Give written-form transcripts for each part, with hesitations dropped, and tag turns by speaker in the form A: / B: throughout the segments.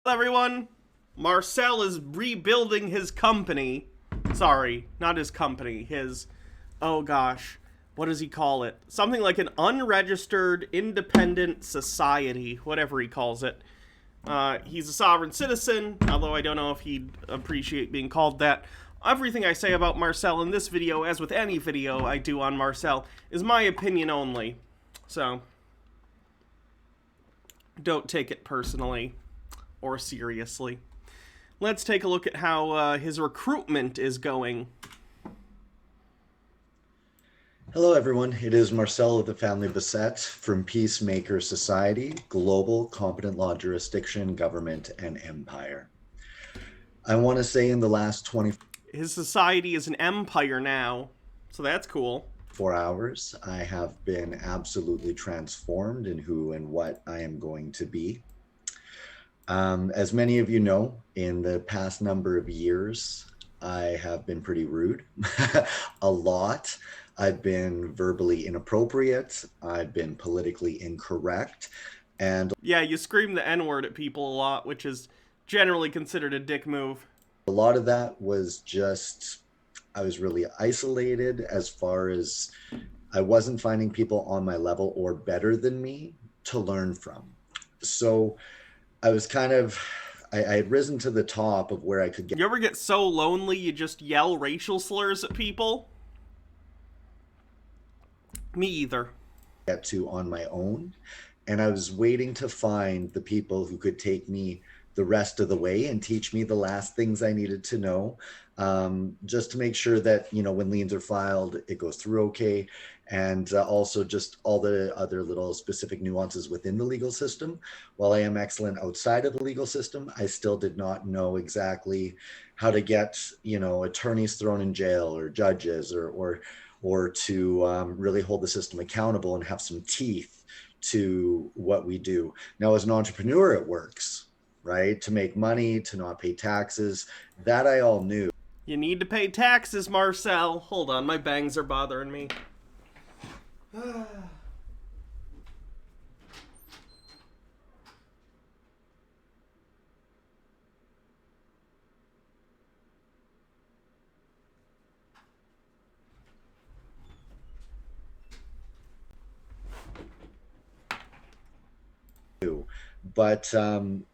A: Hello everyone, Marcel is rebuilding his company. Sorry, not his company, his, oh gosh, what does he call it? Something like an unregistered independent society, whatever he calls it. He's a sovereign citizen, although I don't know if he'd appreciate being called that. Everything I say about Marcel in this video, as with any video I do on Marcel, is my opinion only. So, don't take it personally or seriously. Let's take a look at how his recruitment is going.
B: Hello, everyone. It is Marcel of the family Bessette from Peacemaker Society, Global Competent Law Jurisdiction, Government, and Empire. I want to say in the last 24
A: His society is an empire now, so that's cool.
B: hours, I have been absolutely transformed in who and what I am going to be. As many of you know, in the past number of years, I have been pretty rude a lot. I've been verbally inappropriate. I've been politically incorrect. And
A: Yeah, you scream the N-word at people a lot, which is generally considered a dick move.
B: a lot of that was just, I was really isolated as far as I wasn't finding people on my level or better than me to learn from. So I was kind of, I had risen to the top of where I could
A: You ever get so lonely you just yell racial slurs at people? Me either.
B: get to on my own. And I was waiting to find the people who could take me the rest of the way and teach me the last things I needed to know, just to make sure that, when liens are filed, it goes through okay. And also just all the other little specific nuances within the legal system. While I am excellent outside of the legal system, I still did not know exactly how to get, attorneys thrown in jail or judges or to really hold the system accountable and have some teeth to what we do. Now, as an entrepreneur, it works, right? To make money, to not pay taxes, that I all knew.
A: You need to pay taxes, Marcel. Hold on, my bangs are bothering me.
B: But I'm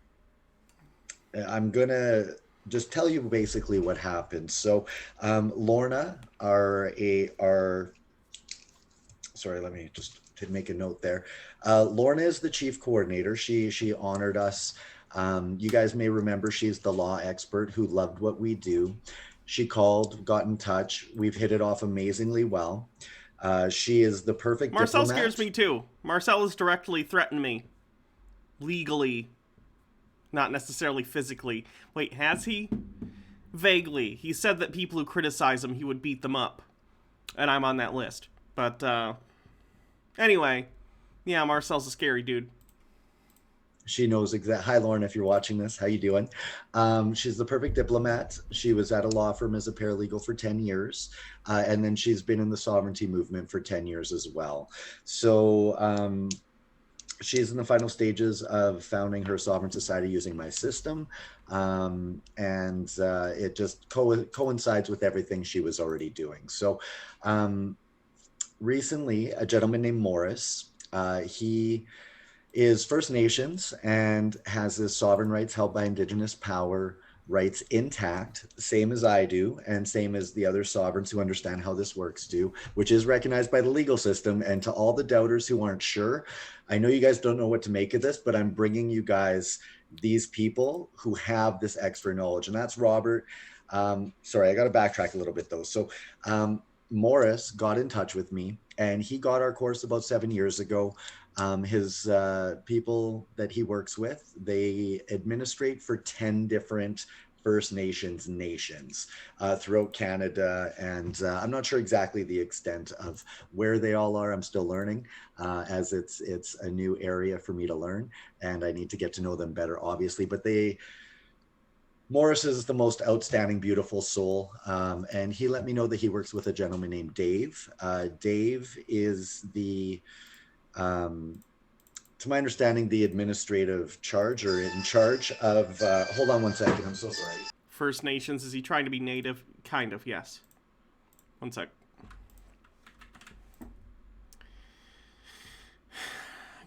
B: going to just tell you basically what happened. So Lorna, sorry, let me just to make a note there. Lorna is the chief coordinator. She honored us. You guys may remember she's the law expert who loved what we do. She called, got in touch. We've hit it off amazingly well. She is the perfect
A: Marcel
B: diplomat.
A: scares me too. Marcel has directly threatened me. Legally. Not necessarily physically. Wait, has he? Vaguely. He said that people who criticize him, he would beat them up. And I'm on that list. But, anyway. Yeah, Marcel's a scary dude.
B: She knows exactly. Hi, Lauren, if you're watching this, how you doing? She's the perfect diplomat. She was at a law firm as a paralegal for 10 years, and then she's been in the sovereignty movement for 10 years as well. So she's in the final stages of founding her sovereign society using my system, and it just coincides with everything she was already doing. So recently, a gentleman named Morris, he is First Nations and has his sovereign rights held by Indigenous power rights intact, same as I do, and same as the other sovereigns who understand how this works do, which is recognized by the legal system. And to all the doubters who aren't sure, I know you guys don't know what to make of this, but I'm bringing you guys these people who have this extra knowledge. And that's Robert. Sorry, I got to backtrack a little bit though. So Morris got in touch with me and he got our course about 7 years ago. His people that he works with, they administrate for 10 different First nations throughout Canada. And I'm not sure exactly the extent of where they all are. I'm still learning as it's a new area for me to learn and I need to get to know them better, obviously. But Morris is the most outstanding, beautiful soul. And he let me know that he works with a gentleman named Dave. Dave is the to my understanding, the administrative charge or in charge of. Hold on one second. I'm so sorry.
A: First Nations. Is he trying to be native? Kind of, yes. One sec.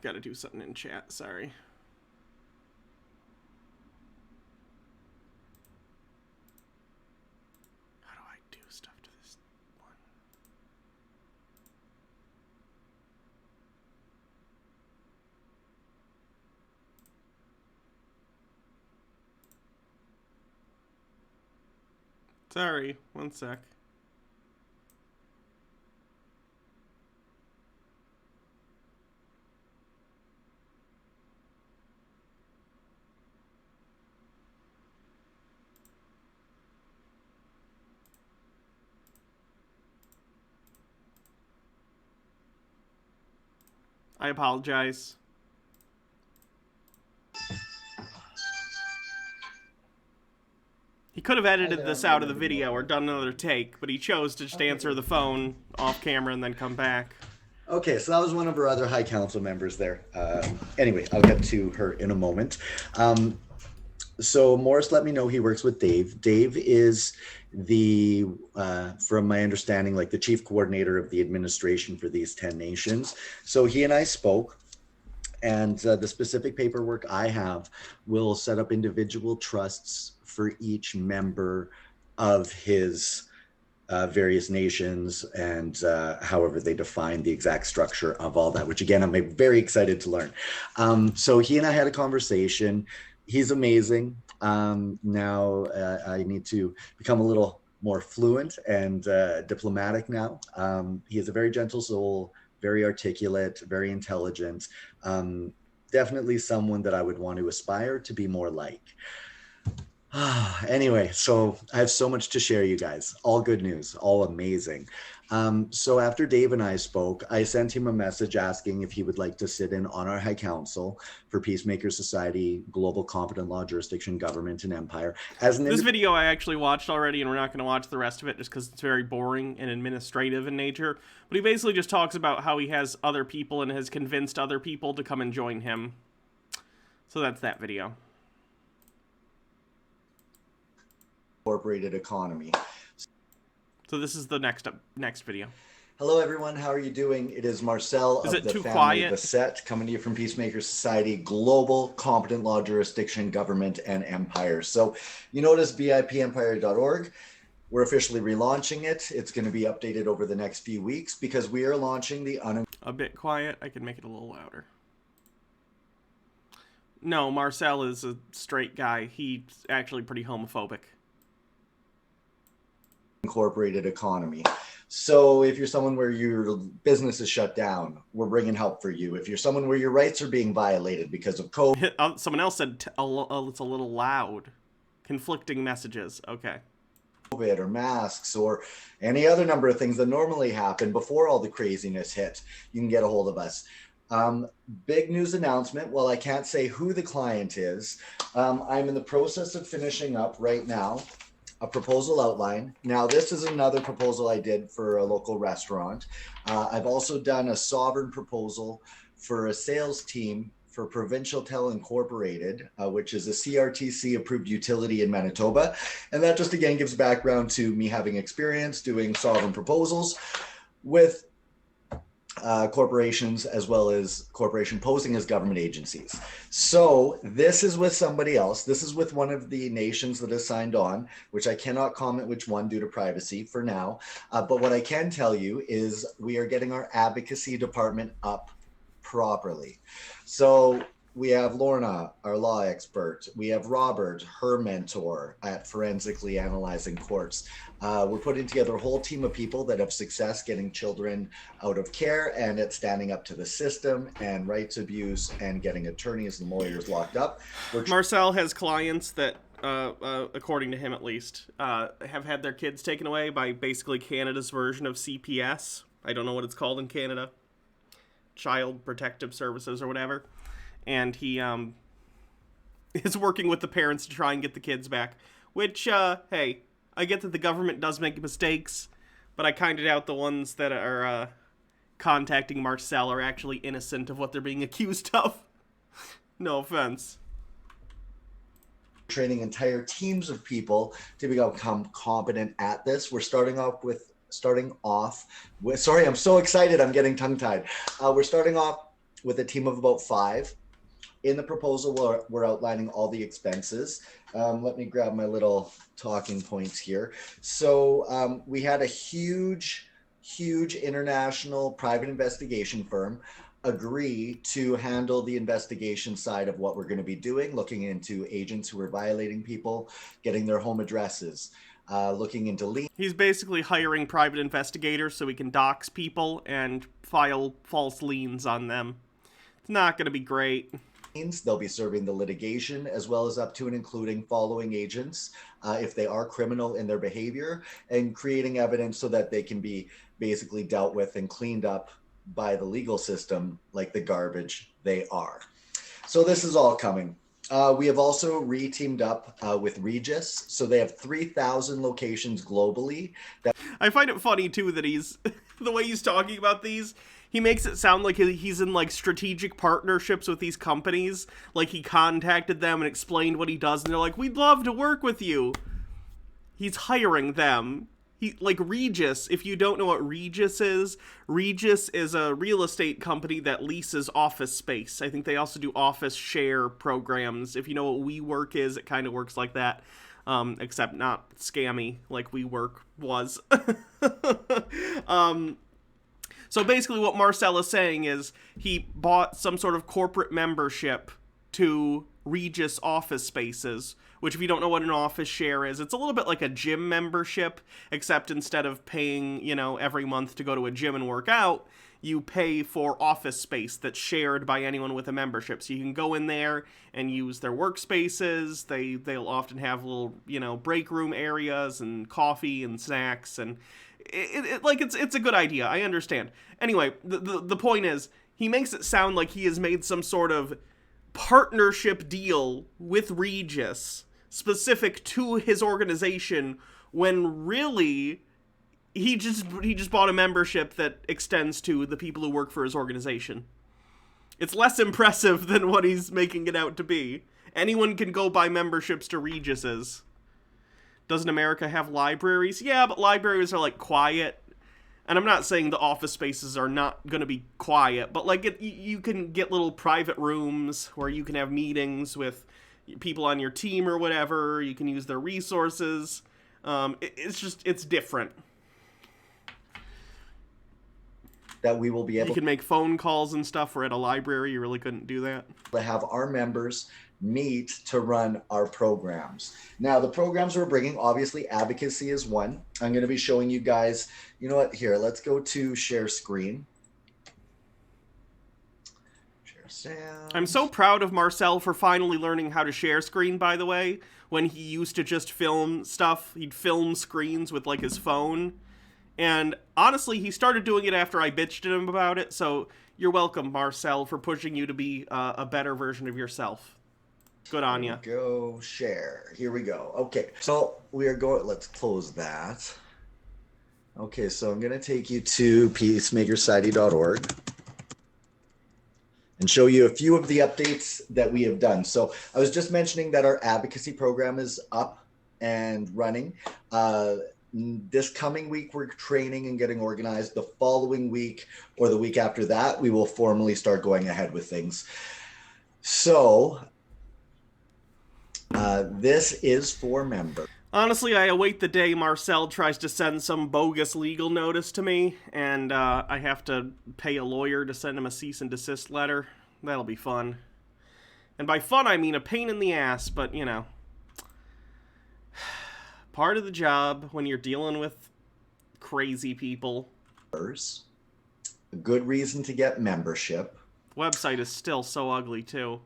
A: Gotta do something in chat, sorry. How do I do stuff to this one? Sorry, one sec. I apologize. He could have edited this out of the video or done another take, but he chose to just answer the phone off camera and then come back.
B: Okay, so that was one of our other High Council members there. Anyway, I'll get to her in a moment. So Morris let me know he works with Dave. Dave is the, from my understanding, like the chief coordinator of the administration for these 10 nations. So he and I spoke, and the specific paperwork I have will set up individual trusts for each member of his various nations, and however they define the exact structure of all that, which again, I'm very excited to learn. So he and I had a conversation. He's amazing. Now I need to become a little more fluent and diplomatic now. He is a very gentle soul, very articulate, very intelligent. Definitely someone that I would want to aspire to be more like. Anyway, so I have so much to share, you guys. All good news, all amazing. So after Dave and I spoke, I sent him a message asking if he would like to sit in on our High Council for Peacemaker Society, Global Competent Law Jurisdiction, Government, and Empire.
A: This video I actually watched already, and we're not going to watch the rest of it just because it's very boring and administrative in nature. But he basically just talks about how he has other people and has convinced other people to come and join him. So that's that video.
B: Incorporated economy.
A: So this is the next video.
B: Hello, everyone. How are you doing? It is Marcel of the family Bessette coming to you from Peacemaker Society, Global Competent Law Jurisdiction, Government, and Empire. So you notice VIPempire.org. We're officially relaunching it. It's going to be updated over the next few weeks because we are launching the
A: A bit quiet. I can make it a little louder. No, Marcel is a straight guy. He's actually pretty homophobic.
B: Incorporated economy. So if you're someone where your business is shut down, we're bringing help for you. If you're someone where your rights are being violated because of COVID.
A: Someone else said it's a little loud. Conflicting messages. Okay.
B: COVID or masks or any other number of things that normally happen before all the craziness hit, you can get a hold of us. Big news announcement. While I can't say who the client is, I'm in the process of finishing up right now a proposal outline. Now, this is another proposal I did for a local restaurant. I've also done a sovereign proposal for a sales team for Provincial Tel Incorporated, which is a CRTC approved utility in Manitoba. And that just again gives background to me having experience doing sovereign proposals with corporations as well as corporation posing as government agencies. So this is with somebody else. This is with one of the nations that has signed on, which I cannot comment which one due to privacy for now. But what I can tell you is we are getting our advocacy department up properly. So we have Lorna, our law expert. We have Robert, her mentor at Forensically Analyzing Courts. We're putting together a whole team of people that have success getting children out of care and at standing up to the system and rights abuse and getting attorneys and lawyers locked up.
A: Marcel has clients that, according to him at least, have had their kids taken away by basically Canada's version of CPS. I don't know what it's called in Canada. Child Protective Services or whatever. And he is working with the parents to try and get the kids back. Which, hey, I get that the government does make mistakes, but I kind of doubt the ones that are contacting Marcel are actually innocent of what they're being accused of. No offense.
B: Training entire teams of people to become competent at this. We're starting off with, sorry, I'm so excited, I'm getting tongue-tied. We're starting off with a team of about 5. In the proposal, we're outlining all the expenses. Let me grab my little talking points here. So we had a huge international private investigation firm agree to handle the investigation side of what we're going to be doing, looking into agents who are violating people, getting their home addresses, looking into liens.
A: He's basically hiring private investigators so he can dox people and file false liens on them. It's not going to be great.
B: They'll be serving the litigation, as well as up to and including following agents if they are criminal in their behavior, and creating evidence so that they can be basically dealt with and cleaned up by the legal system like the garbage they are. So this is all coming. We have also re-teamed up with Regis. So they have 3,000 locations globally.
A: I find it funny, too, that he's the way he's talking about these, he makes it sound like he's in, like, strategic partnerships with these companies. Like, he contacted them and explained what he does, and they're like, we'd love to work with you. He's hiring them. Like, Regis, if you don't know what Regis is a real estate company that leases office space. I think they also do office share programs. If you know what WeWork is, it kind of works like that. Except not scammy like WeWork was. So basically what Marcel is saying is he bought some sort of corporate membership to Regis office spaces, which if you don't know what an office share is, it's a little bit like a gym membership, except instead of paying, every month to go to a gym and work out, you pay for office space that's shared by anyone with a membership. So you can go in there and use their workspaces. They'll often have little, break room areas and coffee and snacks, and it's a good idea. I understand. Anyway, the point is, he makes it sound like he has made some sort of partnership deal with Regis specific to his organization, when really he just bought a membership that extends to the people who work for his organization. It's less impressive than what he's making it out to be. Anyone can go buy memberships to Regis's. Doesn't America have libraries? Yeah, but libraries are, like, quiet. And I'm not saying the office spaces are not going to be quiet, but, like, you can get little private rooms where you can have meetings with people on your team or whatever. You can use their resources. It's different.
B: That we will be able
A: You can make phone calls and stuff, where at a library you really couldn't do that.
B: To have our members meet to run our programs. Now, the programs we're bringing, obviously advocacy is one. I'm going to be showing you guys, you know what, here, let's go to share screen. Share sound.
A: I'm so proud of Marcel for finally learning how to share screen, by the way. When he used to just film stuff, he'd film screens with, like, his phone. And honestly, he started doing it after I bitched at him about it, so you're welcome, Marcel, for pushing you to be a better version of yourself. Good on ya.
B: Go share. Here we go. Okay, so we are going, let's close that. Okay, so I'm going to take you to peacemakersociety.org and show you a few of the updates that we have done. So I was just mentioning that our advocacy program is up and running. This coming week, we're training and getting organized. The following week or the week after that, we will formally start going ahead with things. So this is for members.
A: Honestly, I await the day Marcel tries to send some bogus legal notice to me, and I have to pay a lawyer to send him a cease and desist letter. That'll be fun. And by fun, I mean a pain in the ass, but, part of the job when you're dealing with crazy people.
B: A good reason to get membership.
A: Website is still so ugly, too.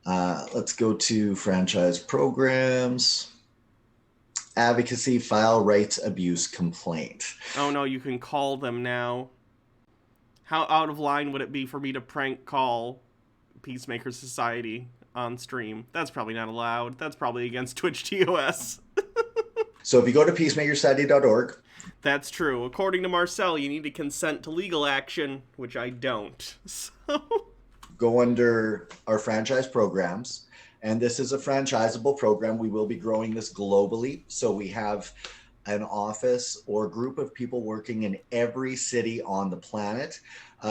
B: Let's go to franchise programs. Advocacy, file rights abuse complaint.
A: Oh no, you can call them now. How out of line would it be for me to prank call Peacemaker Society on stream? That's probably not allowed. That's probably against Twitch TOS.
B: So if you go to peacemakersociety.org.
A: That's true. According to Marcel, you need to consent to legal action, which I don't. So
B: go under our franchise programs. And this is a franchisable program. We will be growing this globally. So we have an office or group of people working in every city on the planet.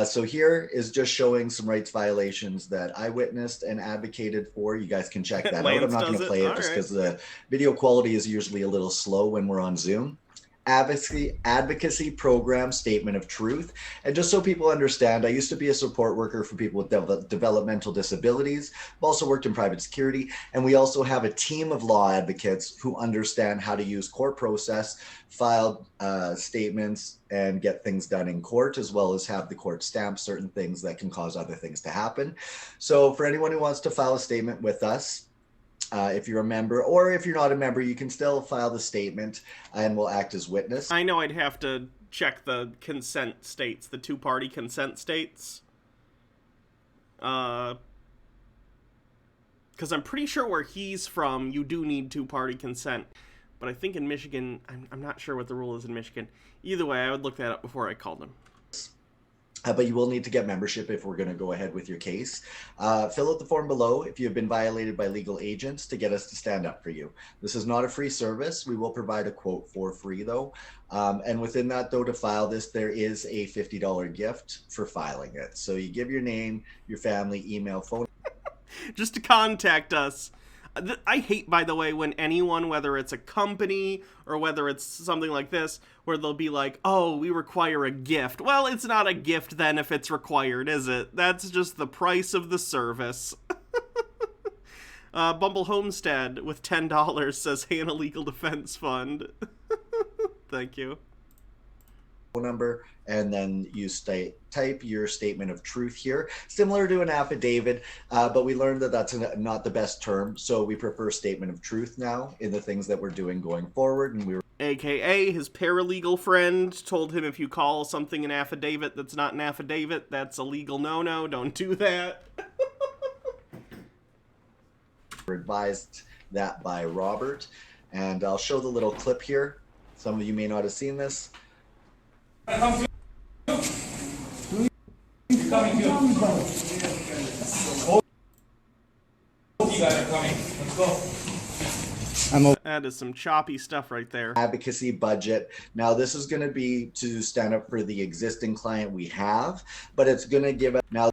B: So here is just showing some rights violations that I witnessed and advocated for. You guys can check that out. I'm not going to play it just because the video quality is usually a little slow when we're on Zoom. Advocacy program statement of truth. And just so people understand, I used to be a support worker for people with developmental disabilities. I've also worked in private security, and we also have a team of law advocates who understand how to use court process, file statements, and get things done in court, as well as have the court stamp certain things that can cause other things to happen. So for anyone who wants to file a statement with us, if you're a member, or if you're not a member, you can still file the statement and we'll act as witness.
A: I know I'd have to check the consent states, the two-party consent states. Because I'm pretty sure where he's from, you do need two-party consent. But I think in Michigan, I'm not sure what the rule is in Michigan. Either way, I would look that up before I called him.
B: But you will need to get membership if we're going to go ahead with your case. Fill out the form below if you have been violated by legal agents to get us to stand up for you. This is not a free service. We will provide a quote for free, though. And within that, though, to file this, there is a $50 gift for filing it. So you give your name, your family, email, phone.
A: Just to contact us. I hate, by the way, when anyone, whether it's a company or whether it's something like this, where they'll be like, oh, we require a gift. Well, it's not a gift then if it's required, is it? That's just the price of the service. Bumble Homestead with $10 says Hannah Legal Defense Fund. Thank you.
B: Number, and then you type your statement of truth here, similar to an affidavit, but we learned that that's not the best term, so we prefer statement of truth now in the things that we're doing going forward. And we were
A: AKA his paralegal friend told him if you call something an affidavit that's not an affidavit, that's a legal no-no, don't do that.
B: advised that by Robert, and I'll show the little clip here. Some of you may not have seen this.
C: Coming Let's go.
A: That is some choppy stuff right there.
B: Advocacy budget. Now this is going to be to stand up for the existing client we have, but it's going to give us now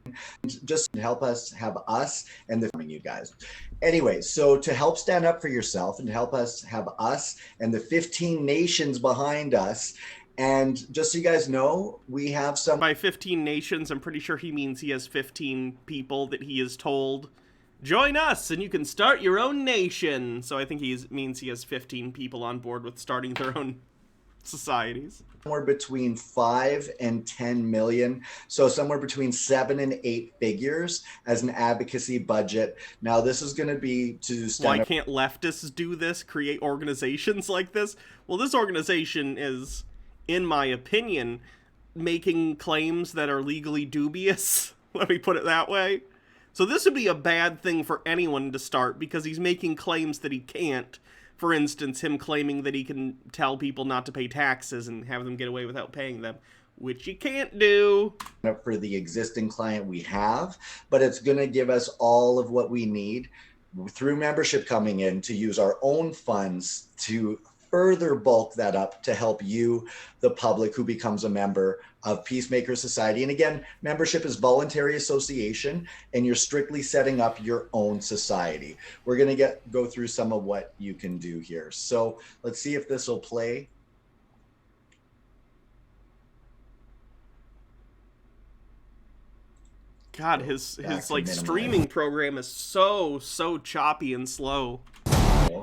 B: just help us have us and the you guys. Anyway, so to help stand up for yourself and to help us have us and the 15 nations behind us. And just so you guys know, we have some...
A: By 15 nations, I'm pretty sure he means he has 15 people that he is told, join us and you can start your own nation. So I think he means he has 15 people on board with starting their own societies.
B: Somewhere between 5 and 10 million. So somewhere between 7 and 8 figures as an advocacy budget. Now this is going to be to stand
A: Why can't leftists do this, create organizations like this? Well, this organization is, in my opinion, making claims that are legally dubious. Let me put it that way. So this would be a bad thing for anyone to start because he's making claims that he can't. For instance, him claiming that he can tell people not to pay taxes and have them get away without paying them, which you can't do.
B: For the existing client we have, but it's going to give us all of what we need through membership coming in to use our own funds to further bulk that up to help you, the public who becomes a member of Peacemaker Society. And again, membership is voluntary association, and you're strictly setting up your own society. We're going to go through some of what you can do here. So let's see if this will play.
A: God, his like streaming program is so choppy and slow.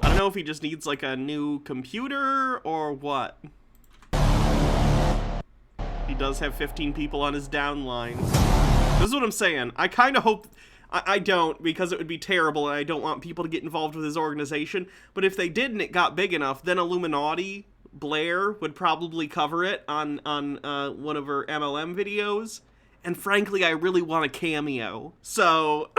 A: I don't know if he just needs like a new computer or what. He does have 15 people on his downline. This is what I'm saying. I kind of hope... I don't, because it would be terrible and I don't want people to get involved with his organization. But if they did and it got big enough, then Illuminati, Blair, would probably cover it on one of her MLM videos. And frankly, I really want a cameo. So...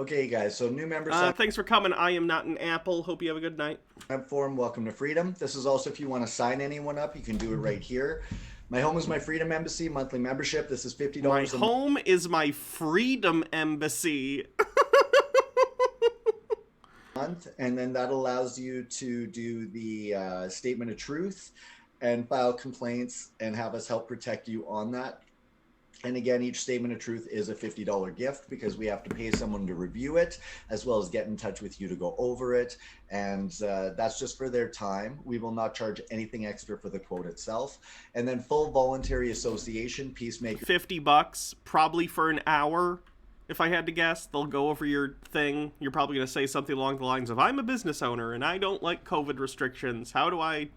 B: Okay, guys, so new member
A: Thanks for coming. I am not an apple. Hope you have a good night.
B: sign-up form, welcome to freedom. This is also if you want to sign anyone up, you can do it right here. My home is my freedom embassy, monthly membership. This is $50
A: My
B: a month.
A: home is my freedom embassy.
B: And then that allows you to do the statement of truth and file complaints and have us help protect you on that. And again, each statement of truth is a $50 gift because we have to pay someone to review it, as well as get in touch with you to go over it. And that's just for their time. We will not charge anything extra for the quote itself. And then full voluntary association, Peacemaker.
A: $50, probably for an hour. If I had to guess, they'll go over your thing. You're probably going to say something along the lines of, I'm a business owner and I don't like COVID restrictions. How do I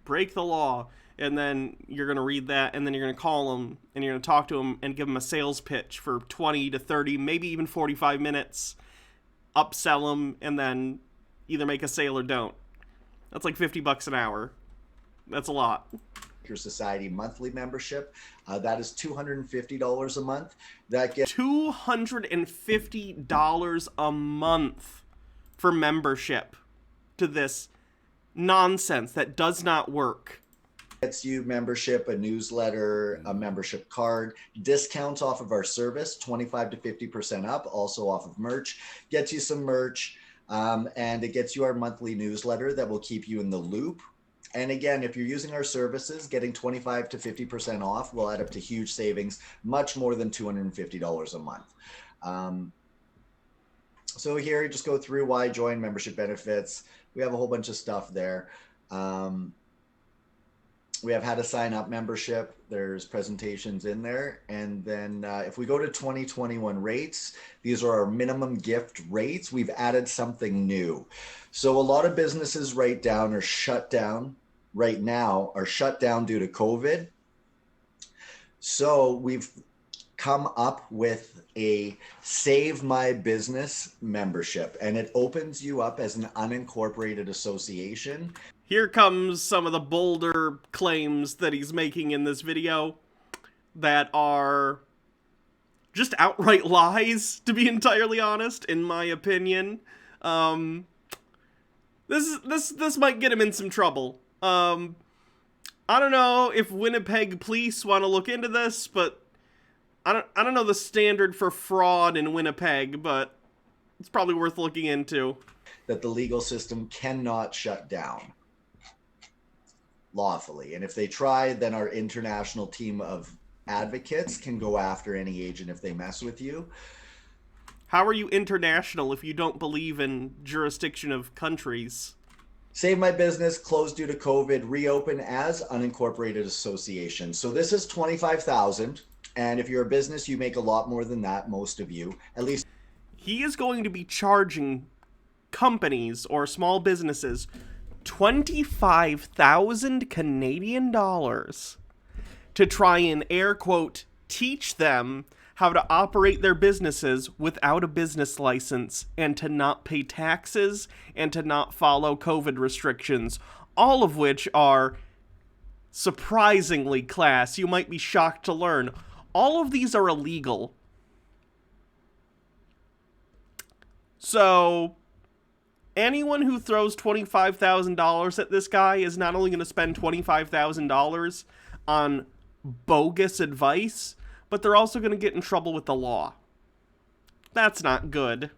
A: break the law? And then you're going to read that, and then you're going to call them, and you're going to talk to them and give them a sales pitch for 20 to 30, maybe even 45 minutes, upsell them, and then either make a sale or don't. That's like $50 an hour. That's a lot.
B: Society monthly membership. That is $250 a month. That gets
A: $250 a month for membership to this nonsense that does not work.
B: Gets you membership, a newsletter, a membership card, discounts off of our service, 25 to 50% up, also off of merch, gets you some merch, and it gets you our monthly newsletter that will keep you in the loop. And again, if you're using our services, getting 25 to 50% off will add up to huge savings, much more than $250 a month. So here, just go through why join, membership benefits. We have a whole bunch of stuff there. We have how to sign up membership. There's presentations in there. And then if we go to 2021 rates, these are our minimum gift rates. We've added something new. So a lot of businesses right now are shut down due to COVID. So we've come up with a Save My Business membership, and it opens you up as an unincorporated association.
A: Here comes some of the bolder claims that he's making in this video that are just outright lies, to be entirely honest, in my opinion. This might get him in some trouble. I don't know if Winnipeg police want to look into this, but I don't know the standard for fraud in Winnipeg, but it's probably worth looking into.
B: That the legal system cannot shut down lawfully. And if they try, then our international team of advocates can go after any agent if they mess with you.
A: How are you international if you don't believe in jurisdiction of countries?
B: Save My Business, closed due to COVID, reopen as unincorporated association. So this is $25,000. And if you're a business, you make a lot more than that, most of you, at least.
A: He is going to be charging companies or small businesses 25,000 Canadian dollars to try and air quote teach them how to operate their businesses without a business license and to not pay taxes and to not follow COVID restrictions, all of which are surprisingly class. You might be shocked to learn all of these are illegal. So anyone who throws $25,000 at this guy is not only going to spend $25,000 on bogus advice, but they're also going to get in trouble with the law. That's not good.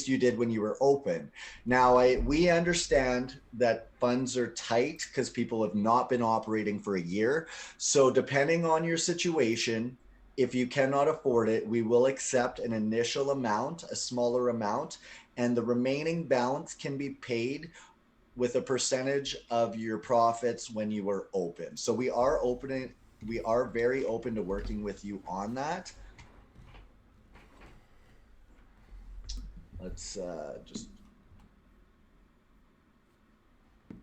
B: You did when you were open. Now, we understand that funds are tight because people have not been operating for a year. So depending on your situation, if you cannot afford it, we will accept an initial amount, a smaller amount, and the remaining balance can be paid with a percentage of your profits when you are open. So we are very open to working with you on that. Let's just, okay.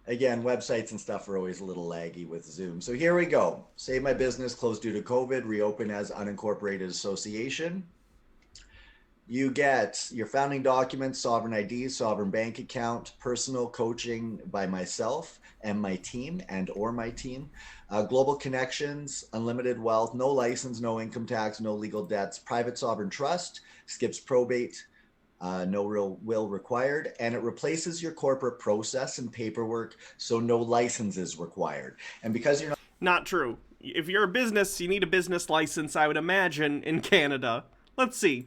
B: Again, websites and stuff are always a little laggy with Zoom. So here we go. Save My Business, closed due to COVID, reopen as unincorporated association. You get your founding documents, sovereign ID, sovereign bank account, personal coaching by myself and my team global connections, unlimited wealth, no license, no income tax, no legal debts, private sovereign trust, skips probate, no real will required, and it replaces your corporate process and paperwork, so no license is required. And because you're
A: Not true. If you're a business, you need a business license, I would imagine, in Canada. Let's see.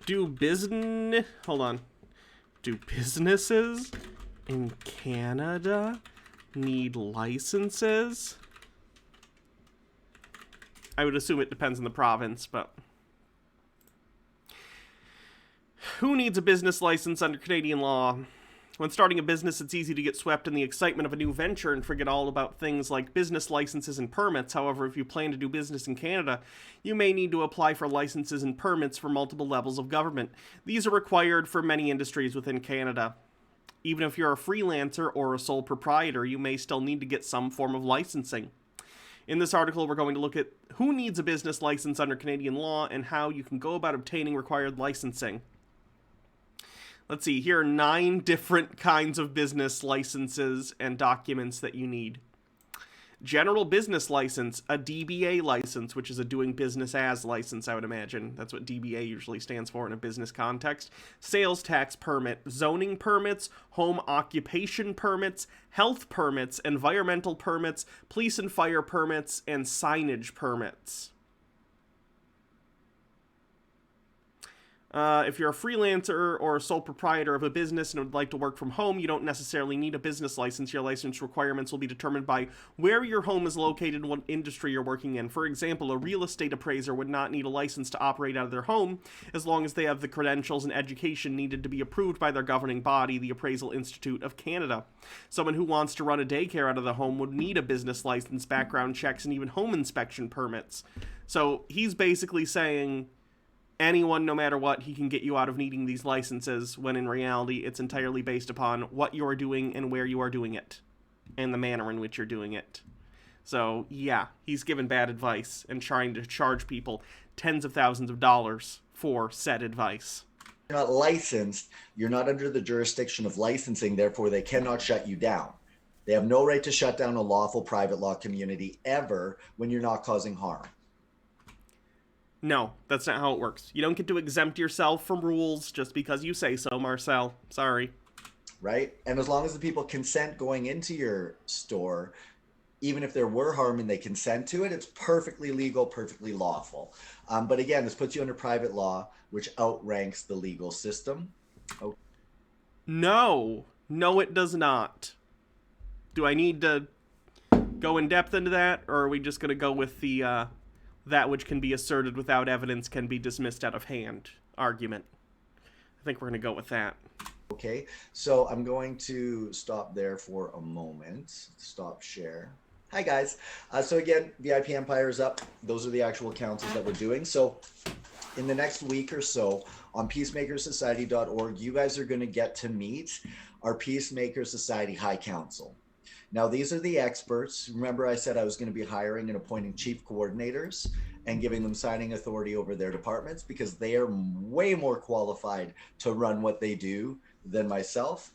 A: Hold on. Do businesses in Canada need licenses? I would assume it depends on the province, but... Who needs a business license under Canadian law? When starting a business, it's easy to get swept in the excitement of a new venture and forget all about things like business licenses and permits. However, if you plan to do business in Canada, you may need to apply for licenses and permits for multiple levels of government. These are required for many industries within Canada. Even if you're a freelancer or a sole proprietor, you may still need to get some form of licensing. In this article, we're going to look at who needs a business license under Canadian law and how you can go about obtaining required licensing. Let's see, here are 9 different kinds of business licenses and documents that you need. General business license, a DBA license, which is a doing business as license, I would imagine. That's what DBA usually stands for in a business context. Sales tax permit, zoning permits, home occupation permits, health permits, environmental permits, police and fire permits, and signage permits. If you're a freelancer or a sole proprietor of a business and would like to work from home, you don't necessarily need a business license. Your license requirements will be determined by where your home is located and what industry you're working in. For example, a real estate appraiser would not need a license to operate out of their home as long as they have the credentials and education needed to be approved by their governing body, the Appraisal Institute of Canada. Someone who wants to run a daycare out of the home would need a business license, background checks, and even home inspection permits. So he's basically saying... anyone, no matter what, he can get you out of needing these licenses, when in reality it's entirely based upon what you are doing and where you are doing it, and the manner in which you're doing it. So, yeah, he's given bad advice and trying to charge people tens of thousands of dollars for said advice.
B: You're not licensed, you're not under the jurisdiction of licensing, therefore they cannot shut you down. They have no right to shut down a lawful private law community ever when you're not causing harm.
A: No, that's not how it works. You don't get to exempt yourself from rules just because you say so, Marcel. Sorry.
B: Right? And as long as the people consent going into your store, even if there were harm and they consent to it, it's perfectly legal, perfectly lawful. But again, this puts you under private law, which outranks the legal system. Okay.
A: No, it does not. Do I need to go in depth into that, or are we just going to go with the... that which can be asserted without evidence can be dismissed out of hand argument? I think we're going to go with that.
B: Okay, so I'm going to stop there for a moment. Stop share. Hi, guys. So again, VIP Empire is up. Those are the actual councils that we're doing. So in the next week or so on peacemakersociety.org, you guys are going to get to meet our Peacemaker Society High Council. Now, these are the experts. Remember, I said I was going to be hiring and appointing chief coordinators and giving them signing authority over their departments because they are way more qualified to run what they do than myself,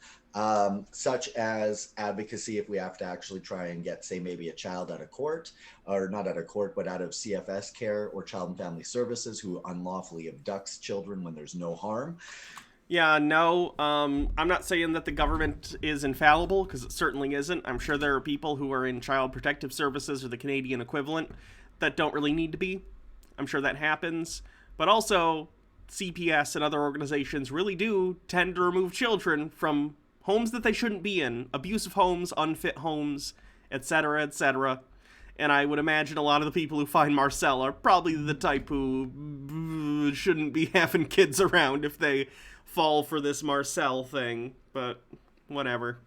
B: such as advocacy if we have to actually try and get, say, maybe a child out of court, or not out of court, but out of CFS care or Child and Family Services who unlawfully abducts children when there's no harm.
A: Yeah, no, I'm not saying that the government is infallible, because it certainly isn't. I'm sure there are people who are in Child Protective Services or the Canadian equivalent that don't really need to be. I'm sure that happens. But also, CPS and other organizations really do tend to remove children from homes that they shouldn't be in, abusive homes, unfit homes, etc., etc. And I would imagine a lot of the people who find Marcel are probably the type who shouldn't be having kids around if they fall for this Marcel thing, but whatever.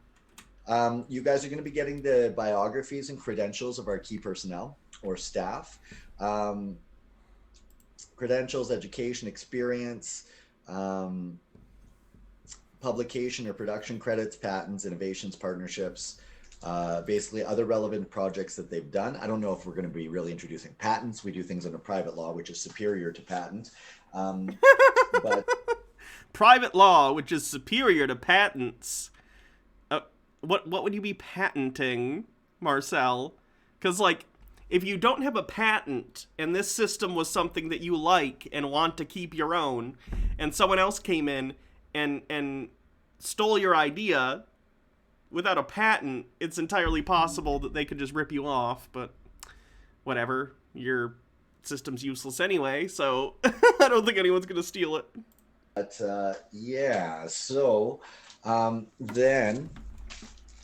B: You guys are going to be getting the biographies and credentials of our key personnel or staff. Credentials, education, experience, publication or production credits, patents, innovations, partnerships, basically other relevant projects that they've done. I don't know if we're going to be really introducing patents. We do things under private law, which is superior to patent. But
A: Private law, which is superior to patents. What would you be patenting, Marcel? Because, like, if you don't have a patent, and this system was something that you like and want to keep your own, and someone else came in and stole your idea without a patent, it's entirely possible that they could just rip you off, but whatever. Your system's useless anyway, so I don't think anyone's going to steal it.
B: But yeah, so then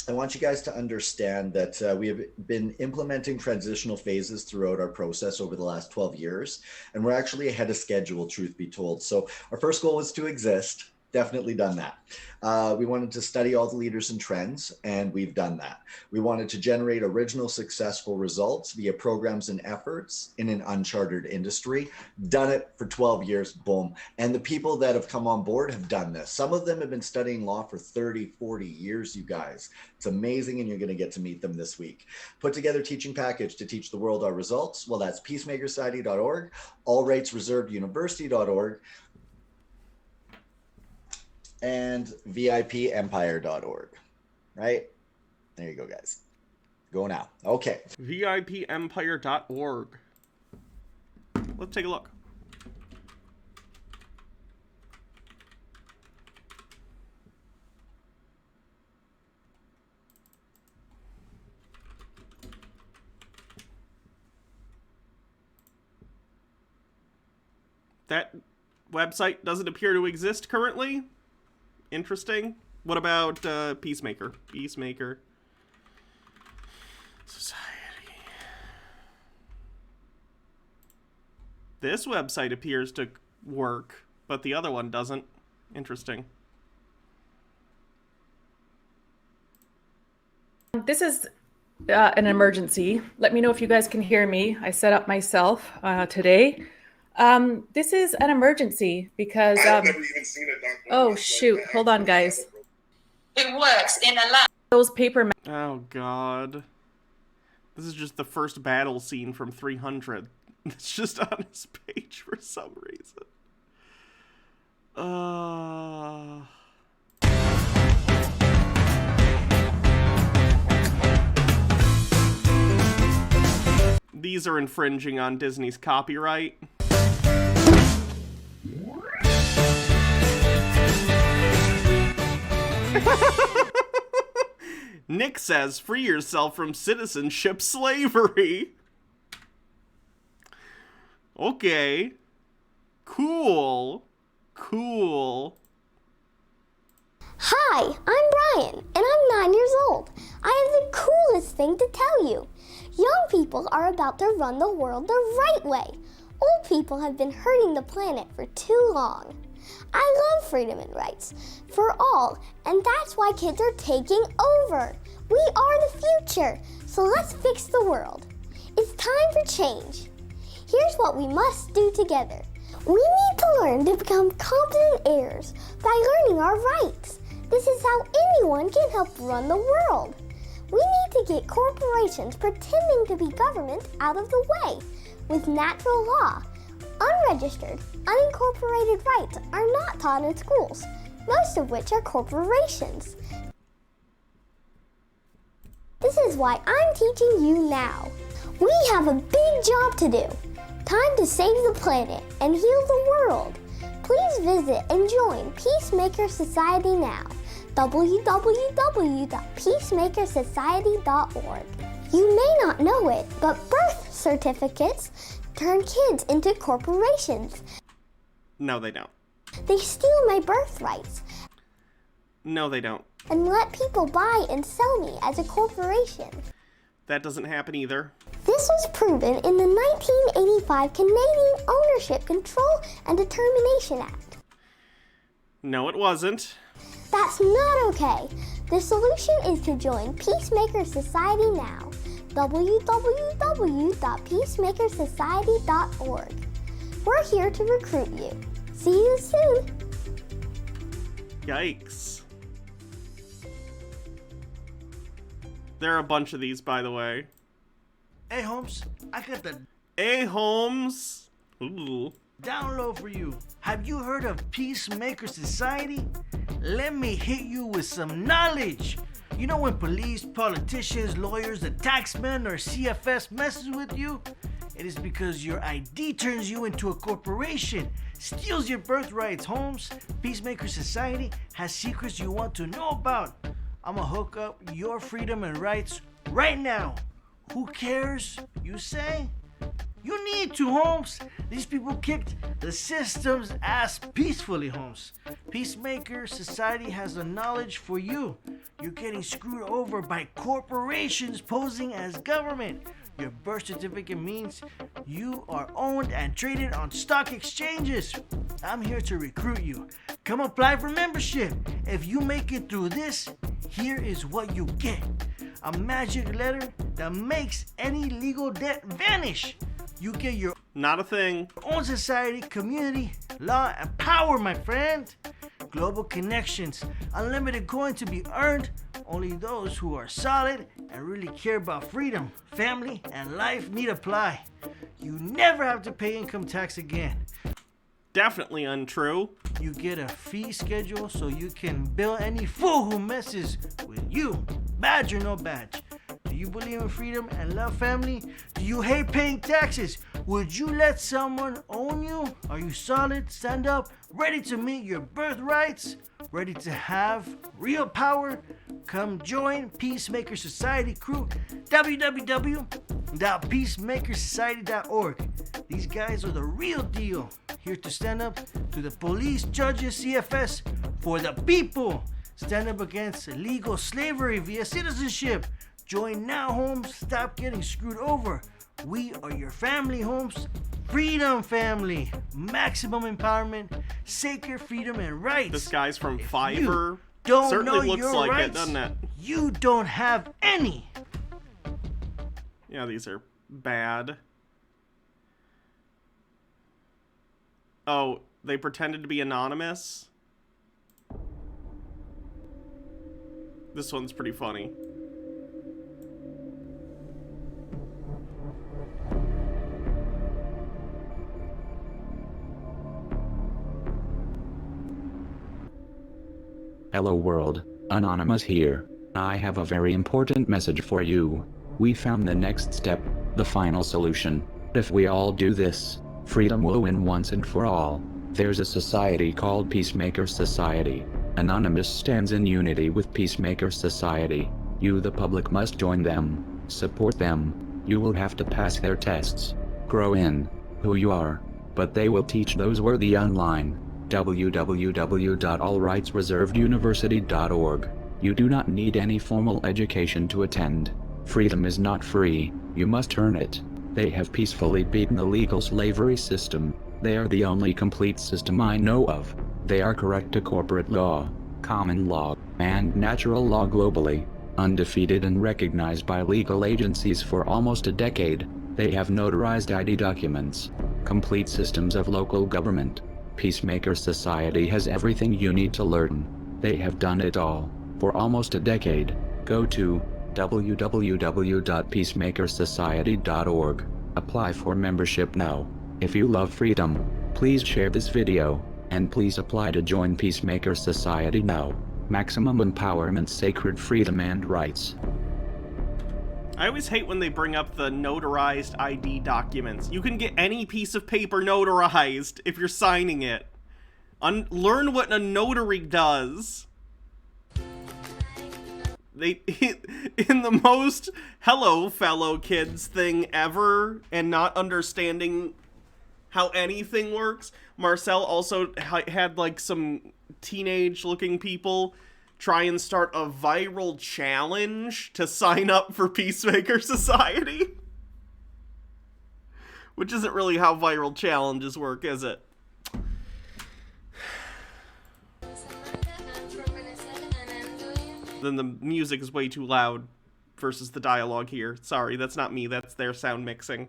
B: I want you guys to understand that we have been implementing transitional phases throughout our process over the last 12 years, and we're actually ahead of schedule, truth be told. So our first goal was to exist. Definitely done that. We wanted to study all the leaders and trends, and we've done that. We wanted to generate original, successful results via programs and efforts in an uncharted industry. Done it for 12 years, boom. And the people that have come on board have done this. Some of them have been studying law for 30, 40 years, you guys. It's amazing, and you're going to get to meet them this week. Put together teaching package to teach the world our results. Well, that's peacemakersociety.org, all rights reserved university.org, and VIPempire.org, right? There you go, guys. Go now. Okay.
A: VIPempire.org. Let's take a look. That website doesn't appear to exist currently. Interesting. What about Peacemaker? Peacemaker Society. This website appears to work, but the other one doesn't. Interesting.
D: This is an emergency. Let me know if you guys can hear me. I set up myself today. This is an emergency because
E: I've never even seen it, Dr.
D: oh shoot, hold on guys.
F: It works in a lab.
D: Those paper
A: Oh god. This is just the first battle scene from 300. It's just on his page for some reason. These are infringing on Disney's copyright. Nick says, free yourself from citizenship slavery. Okay. Cool. Cool.
G: Hi, I'm Brian, and I'm 9 years old. I have the coolest thing to tell you. Young people are about to run the world the right way. Old people have been hurting the planet for too long. I love freedom and rights for all, and that's why kids are taking over. We are the future, so let's fix the world. It's time for change. Here's what we must do together. We need to learn to become competent heirs by learning our rights. This is how anyone can help run the world. We need to get corporations pretending to be government out of the way with natural law. Unregistered, unincorporated rights are not taught in schools, most of which are corporations. This is why I'm teaching you now. We have a big job to do. Time to save the planet and heal the world. Please visit and join Peacemaker Society now. www.peacemakersociety.org. You may not know it, but birth certificates turn kids into corporations.
A: No, they don't.
G: They steal my birthrights
A: No, they don't.
G: and let people buy and sell me as a corporation.
A: That doesn't happen either.
G: This was proven in the 1985 Canadian Ownership Control and Determination Act.
A: No, it wasn't.
G: That's not okay. The solution is to join Peacemaker Society now. www.peacemakersociety.org. We're here to recruit you. See you soon.
A: Yikes. There are a bunch of these, by the way.
H: Hey, Holmes, I got the
A: Hey, Holmes. Ooh.
E: down low for you. Have you heard of Peacemaker Society? Let me hit you with some knowledge. You know when police, politicians, lawyers, the taxman, or CFS messes with you? It is because your ID turns you into a corporation, steals your birthrights, Holmes. Peacemaker Society has secrets you want to know about. I'ma hook up your freedom and rights right now. Who cares, you say? You need to, Holmes. These people kicked the system's ass peacefully, Holmes. Peacemaker Society has the knowledge for you. You're getting screwed over by corporations posing as government. Your birth certificate means you are owned and traded on stock exchanges. I'm here to recruit you. Come apply for membership. If you make it through this, here is what you get. A magic letter that makes any legal debt vanish. You get your
A: Not a thing.
E: own society, community, law, and power, my friend. Global connections, unlimited coin to be earned. Only those who are solid and really care about freedom, family, and life need apply. You never have to pay income tax again.
A: Definitely untrue.
E: You get a fee schedule so you can bill any fool who messes with you. Badge or no badge. Do you believe in freedom and love family? Do you hate paying taxes? Would you let someone own you? Are you solid, stand up, ready to meet your birthrights? Ready to have real power? Come join Peacemaker Society crew. www.peacemakersociety.org. These guys are the real deal. Here to stand up to the police, judges, CFS, for the people. Stand up against illegal slavery via citizenship. Join now, Holmes. Stop getting screwed over. We are your family, Holmes. Freedom family. Maximum empowerment. Sacred freedom and rights.
A: This guy's from
E: If
A: Fiverr.
E: you don't
A: Certainly
E: know
A: looks
E: your
A: like
E: rights,
A: it, doesn't it?
E: You don't have any.
A: Yeah, these are bad. Oh, they pretended to be anonymous? This one's pretty funny.
H: Hello world, Anonymous here. I have a very important message for you. We found the next step, the final solution. If we all do this, freedom will win once and for all. There's a society called Peacemaker Society. Anonymous stands in unity with Peacemaker Society. You the public must join them, support them. You will have to pass their tests. Grow in who you are, but they will teach those worthy online. www.allrightsreserveduniversity.org. You do not need any formal education to attend. Freedom is not free, you must earn it. They have peacefully beaten the legal slavery system. They are the only complete system I know of. They are correct to corporate law, common law, and natural law globally. Undefeated and recognized by legal agencies for almost a decade, they have notarized ID documents, complete systems of local government. Peacemaker Society has everything you need to learn. They have done it all, for almost a decade. Go to www.peacemakersociety.org. Apply for membership now. If you love freedom, please share this video, and please apply to join Peacemaker Society now. Maximum empowerment, sacred freedom and rights.
A: I always hate when they bring up the notarized ID documents. You can get any piece of paper notarized if you're signing it. Learn what a notary does. They, in the most hello fellow kids thing ever, and not understanding how anything works, Marcel also had like some teenage looking people try and start a viral challenge to sign up for Peacemaker Society. Which isn't really how viral challenges work, is it? Then the music is way too loud versus the dialogue here. Sorry, that's not me, that's their sound mixing.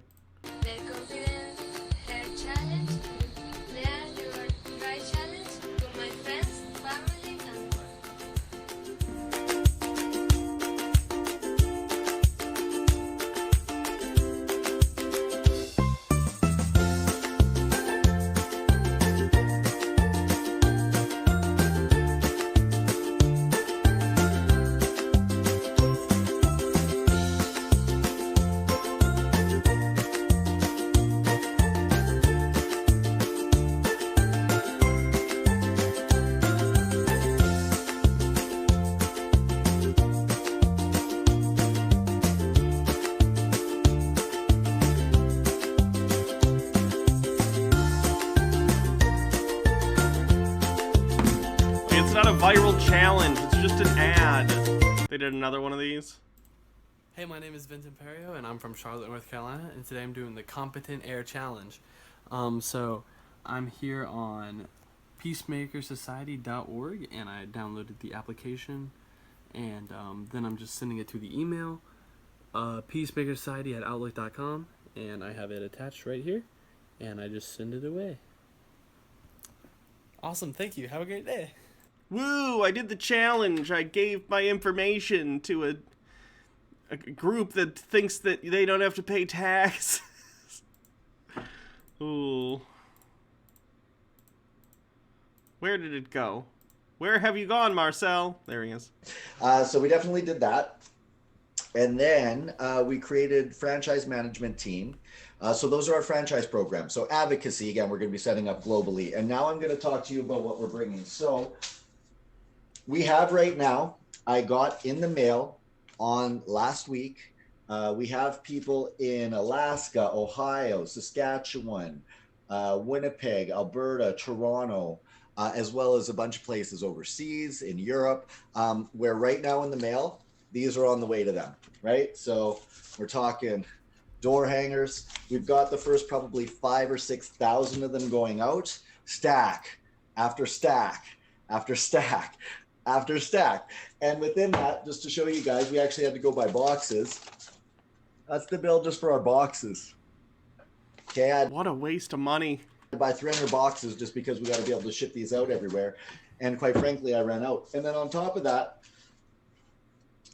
A: viral challenge. It's just an ad. They did another one of these.
I: Hey, my name is Vincent Perio, and I'm from Charlotte, North Carolina, and today I'm doing the Competent Air Challenge. So I'm here on peacemakersociety.org, and I downloaded the application, and then I'm just sending it to the email, peacemakersociety@outlook.com, and I have it attached right here, and I just send it away. Awesome, thank you. Have a great day.
A: Woo, I did the challenge. I gave my information to a group that thinks that they don't have to pay tax. Ooh. Where did it go? Where have you gone, Marcel? There he is.
B: So we definitely did that. And then we created franchise management team. So those are our franchise programs. So advocacy, again, we're going to be setting up globally. And now I'm going to talk to you about what we're bringing. So we have right now, I got in the mail on last week, we have people in Alaska, Ohio, Saskatchewan, Winnipeg, Alberta, Toronto, as well as a bunch of places overseas in Europe, where right now in the mail, these are on the way to them, right? So we're talking door hangers. We've got the first probably 5,000 or 6,000 of them going out, stack after stack after stack after stack. And within that, just to show you guys, we actually had to go by boxes. That's the bill just for our boxes. Okay,
A: What a waste of money.
B: I buy 300 boxes just because we got to be able to ship these out everywhere. And quite frankly, I ran out. And then on top of that,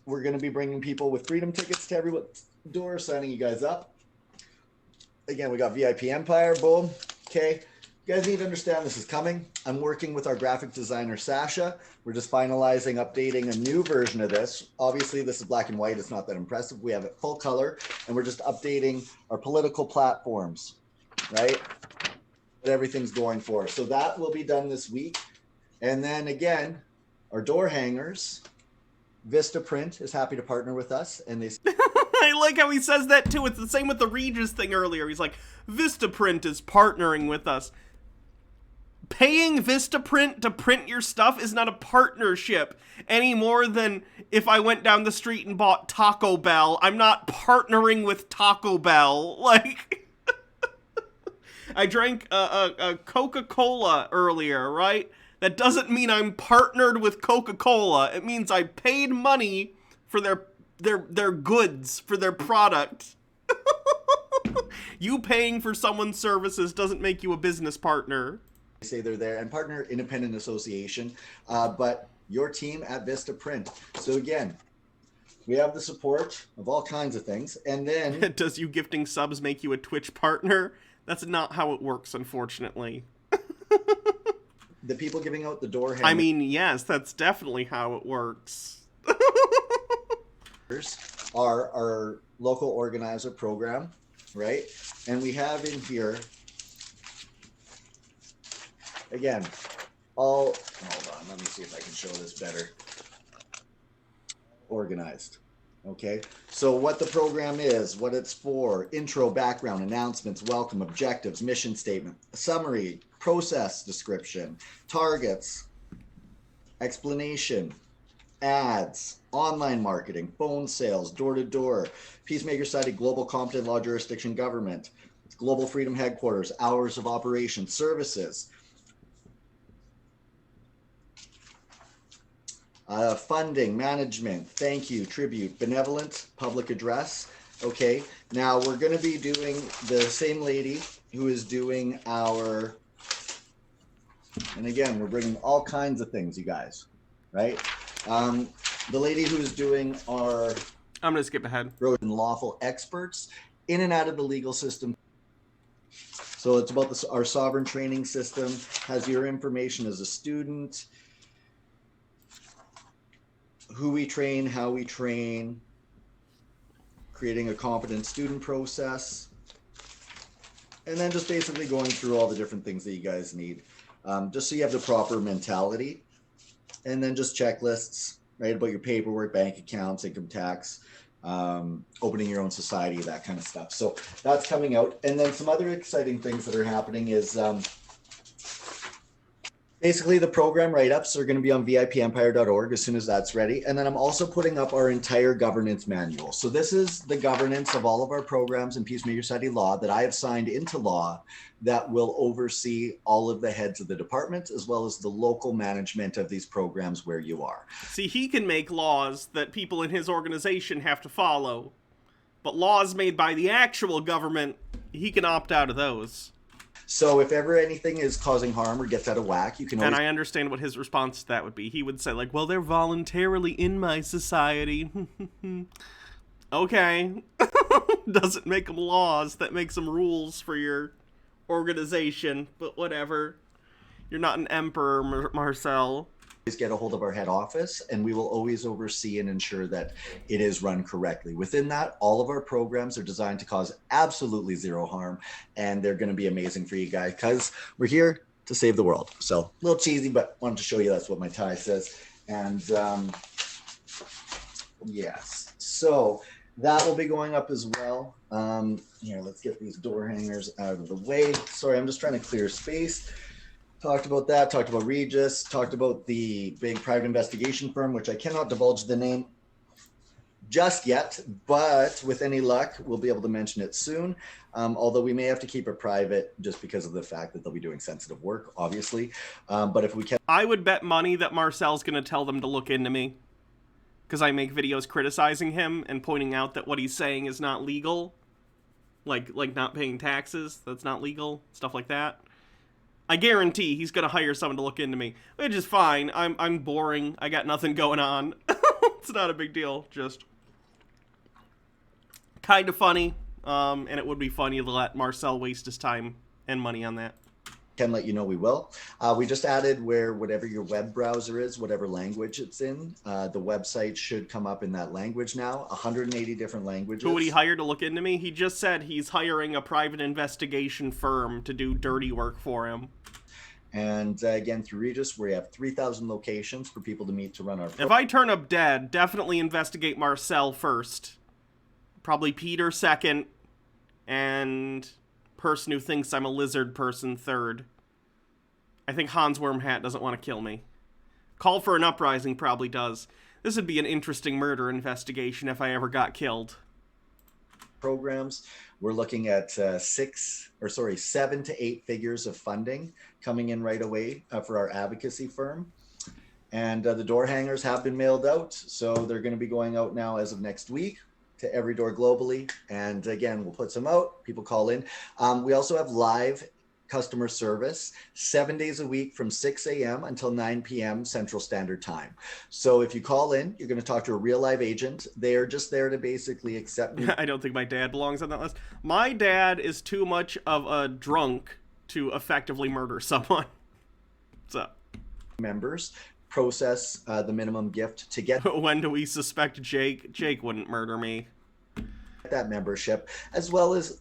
B: we're going to be bringing people with freedom tickets to every door, signing you guys up. Again, we got VIP Empire, boom. Okay. You guys need to understand this is coming. I'm working with our graphic designer, Sasha. We're just finalizing, updating a new version of this. Obviously, this is black and white. It's not that impressive. We have it full color, and we're just updating our political platforms, right? That everything's going for. So that will be done this week. And then again, our door hangers, Vista Print is happy to partner with us, and they
A: I like how he says that too. It's the same with the Regis thing earlier. He's like, Vistaprint is partnering with us. Paying Vistaprint to print your stuff is not a partnership any more than if I went down the street and bought Taco Bell. I'm not partnering with Taco Bell. Like, I drank a Coca-Cola earlier, right? That doesn't mean I'm partnered with Coca-Cola. It means I paid money for their goods, for their product. You paying for someone's services doesn't make you a business partner.
B: say they're there, and Partner Independent Association, but your team at Vista Print. So again, we have the support of all kinds of things. And then
A: does you gifting subs make you a Twitch partner? That's not how it works, unfortunately.
B: the people giving out the door hangers.
A: I mean, yes, that's definitely how it works.
B: are our local organizer program, right? And we have in here, again, hold on, let me see if I can show this better. Organized. Okay, so what the program is, what it's for, intro, background, announcements, welcome, objectives, mission statement, summary, process description, targets, explanation, ads, online marketing, phone sales, door-to-door, Peacemaker Society, Global Competent Law Jurisdiction Government, Global Freedom Headquarters, hours of operation, services, funding, management, thank you, tribute, benevolent, public address. Okay, now we're going to be doing the same lady who is doing our, and again, we're bringing all kinds of things, you guys, right? The lady who's doing our,
A: I'm going to skip ahead.
B: road and lawful experts in and out of the legal system. So it's about this, our sovereign training system, has your information as a student, who we train, how we train, creating a competent student process, and then just basically going through all the different things that you guys need, just so you have the proper mentality, and then just checklists, right, about your paperwork, bank accounts, income tax, opening your own society, that kind of stuff. So that's coming out. And then some other exciting things that are happening is Basically, the program write-ups are going to be on vipempire.org as soon as that's ready. And then I'm also putting up our entire governance manual. So this is the governance of all of our programs in Peacemaker Society law that I have signed into law that will oversee all of the heads of the departments as well as the local management of these programs where you are.
A: See, he can make laws that people in his organization have to follow, but laws made by the actual government, he can opt out of those.
B: So if ever anything is causing harm or gets out of whack, you can always...
A: And I understand what his response to that would be. He would say, like, well, they're voluntarily in my society. Okay. Doesn't make them laws. That makes them rules for your organization. But whatever. You're not an emperor, Marcel.
B: Get a hold of our head office, and we will always oversee and ensure that it is run correctly. Within that, all of our programs are designed to cause absolutely zero harm, and they're going to be amazing for you guys because we're here to save the world. So a little cheesy, but wanted to show you that's what my tie says. And yes, so that will be going up as well. Here, let's get these door hangers out of the way. Sorry, I'm just trying to clear space. Talked about that, talked about Regis, talked about the big private investigation firm, which I cannot divulge the name just yet, but with any luck, we'll be able to mention it soon. Although we may have to keep it private just because of the fact that they'll be doing sensitive work, obviously. But if we can...
A: I would bet money that Marcel's going to tell them to look into me, because I make videos criticizing him and pointing out that what he's saying is not legal. Like not paying taxes, that's not legal, stuff like that. I guarantee he's gonna hire someone to look into me, which is fine. I'm boring. I got nothing going on. It's not a big deal. Just kind of funny. And it would be funny to let Marcel waste his time and money on that.
B: Can let you know we will. We just added where whatever your web browser is, whatever language it's in, the website should come up in that language now. 180 different languages.
A: Who would he hire to look into me? He just said he's hiring a private investigation firm to do dirty work for him.
B: And again, through Regis, we have 3,000 locations for people to meet to run our program.
A: If I turn up dead, definitely investigate Marcel first. Probably Peter second. And person who thinks I'm a lizard person third. I think Hans Wormhat doesn't want to kill me. Call for an Uprising probably does. This would be an interesting murder investigation if I ever got killed.
B: Programs. We're looking at 7 to 8 figures of funding coming in right away for our advocacy firm. And the door hangers have been mailed out. So they're going to be going out now as of next week to every door globally. And again, we'll put some out. People call in. We also have live customer service 7 days a week from 6 a.m. until 9 p.m. Central Standard Time. So if you call in, you're going to talk to a real live agent. They are just there to basically accept.
A: I don't think my dad belongs on that list. My dad is too much of a drunk to effectively murder someone. So
B: members process the minimum gift to get.
A: When do we suspect Jake? Jake wouldn't murder me.
B: That membership, as well as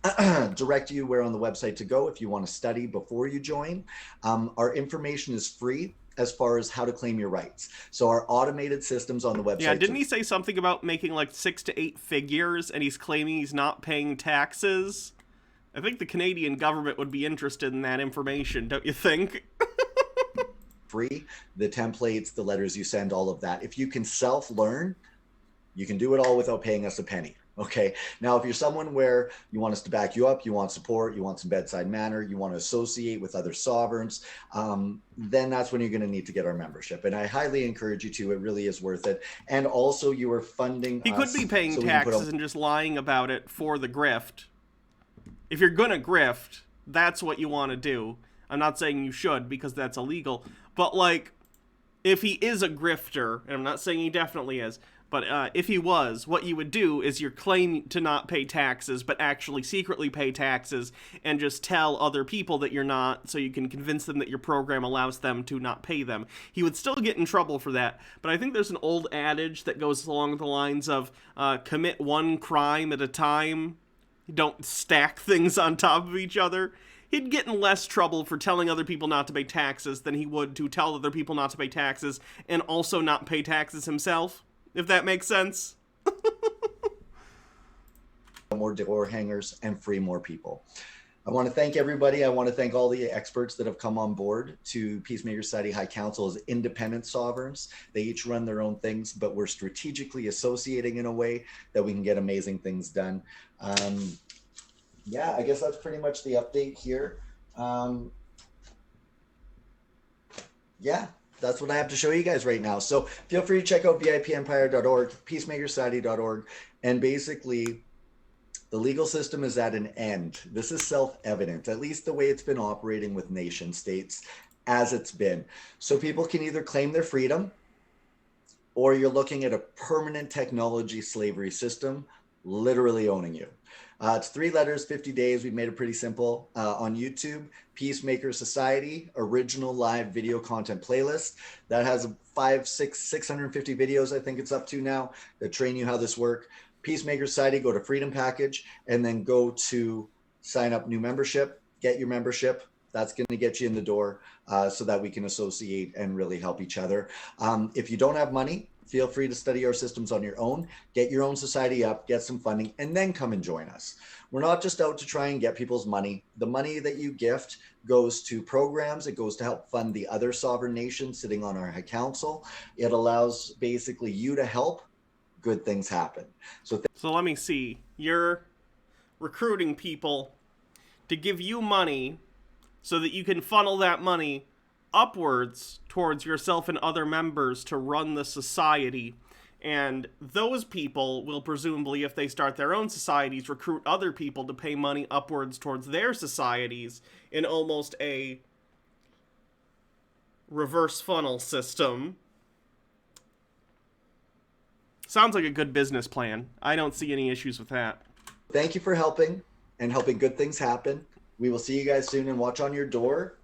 B: direct you where on the website to go if you want to study before you join. Our information is free as far as how to claim your rights. So our automated systems on the website.
A: Yeah, didn't he say something about making like 6 to 8 figures and he's claiming he's not paying taxes? I think the Canadian government would be interested in that information, don't you think?
B: Free, the templates, the letters you send, all of that. If you can self-learn, you can do it all without paying us a penny. Okay. Now, if you're someone where you want us to back you up, you want support, you want some bedside manner, you want to associate with other sovereigns, then that's when you're going to need to get our membership. And I highly encourage you to. It really is worth it. And also, you are funding.
A: He could be paying taxes and just lying about it for the grift. If you're going to grift, that's what you want to do. I'm not saying you should because that's illegal. But, like, if he is a grifter, and I'm not saying he definitely is, but if he was, what you would do is you claim to not pay taxes, but actually secretly pay taxes, and just tell other people that you're not, so you can convince them that your program allows them to not pay them. He would still get in trouble for that, but I think there's an old adage that goes along the lines of commit one crime at a time. Don't stack things on top of each other. He'd get in less trouble for telling other people not to pay taxes than he would to tell other people not to pay taxes and also not pay taxes himself. If that makes sense.
B: More door hangers and free more people. I want to thank everybody. I want to thank all the experts that have come on board to Peacemaker Society High Council as independent sovereigns. They each run their own things, but we're strategically associating in a way that we can get amazing things done. Yeah, I guess that's pretty much the update here. Yeah, that's what I have to show you guys right now. So feel free to check out VIPempire.org, peacemakers.org, and basically the legal system is at an end. This is self-evident, at least the way it's been operating with nation states as it's been. So people can either claim their freedom, or you're looking at a permanent technology slavery system literally owning you. It's 3 letters, 50 days. We've made it pretty simple. On YouTube, Peacemaker Society, original live video content playlist. That has 650 videos, I think it's up to now, that train you how this works. Peacemaker Society, go to Freedom Package, and then go to sign up new membership, get your membership. That's going to get you in the door so that we can associate and really help each other. If you don't have money, feel free to study our systems on your own, get your own society up, get some funding, and then come and join us. We're not just out to try and get people's money. The money that you gift goes to programs. It goes to help fund the other sovereign nations sitting on our council. It allows basically you to help good things happen. So
A: let me see. You're recruiting people to give you money so that you can funnel that money upwards towards yourself and other members to run the society. And those people will presumably, if they start their own societies, recruit other people to pay money upwards towards their societies in almost a reverse funnel system. Sounds like a good business plan. I don't see any issues with that.
B: Thank you for helping and helping good things happen. We will see you guys soon, and watch on your door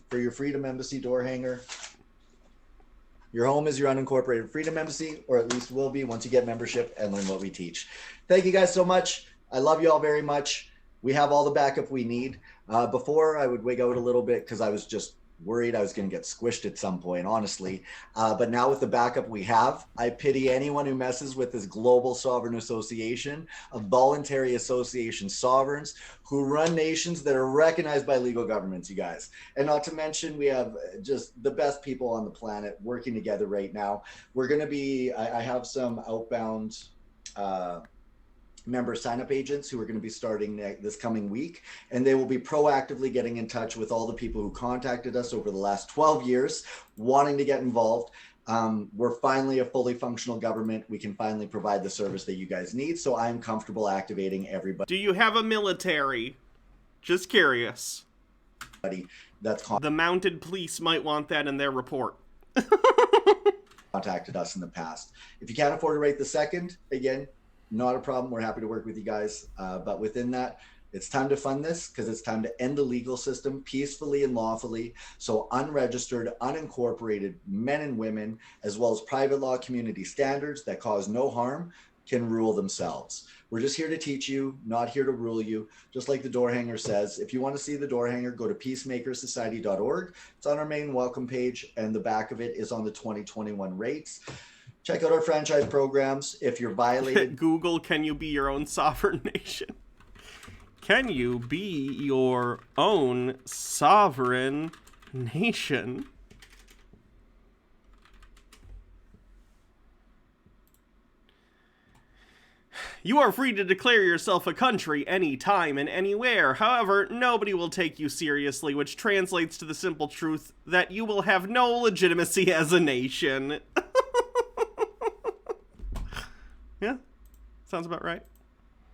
B: for your Freedom Embassy door hanger. Your home is your unincorporated Freedom Embassy, or at least will be once you get membership and learn what we teach. Thank you guys so much. I love you all very much. We have all the backup we need. Before, I would wig out a little bit because I was just worried I was going to get squished at some point, honestly. But now with the backup we have, I pity anyone who messes with this global sovereign association of voluntary association sovereigns who run nations that are recognized by legal governments, you guys. And not to mention, we have just the best people on the planet working together right now. We're going to be, I have some outbound member sign-up agents who are going to be starting this coming week, and they will be proactively getting in touch with all the people who contacted us over the last 12 years wanting to get involved. We're finally a fully functional government. We can finally provide the service that you guys need, so I'm comfortable activating everybody.
A: Do you have a military? Just curious.
B: That's
A: the mounted police might want that in their report.
B: Contacted us in the past. If you can't afford to rate the second, again, not a problem. We're happy to work with you guys. But within that, it's time to fund this because it's time to end the legal system peacefully and lawfully. So unregistered, unincorporated men and women, as well as private law community standards that cause no harm, can rule themselves. We're just here to teach you, not here to rule you. Just like the door hanger says, if you want to see the door hanger, go to peacemakersociety.org. It's on our main welcome page, and the back of it is on the 2021 rates. Check out our franchise programs. If you're violated...
A: Google, can you be your own sovereign nation? Can you be your own sovereign nation? You are free to declare yourself a country anytime and anywhere. However, nobody will take you seriously, which translates to the simple truth that you will have no legitimacy as a nation. Yeah, sounds about right.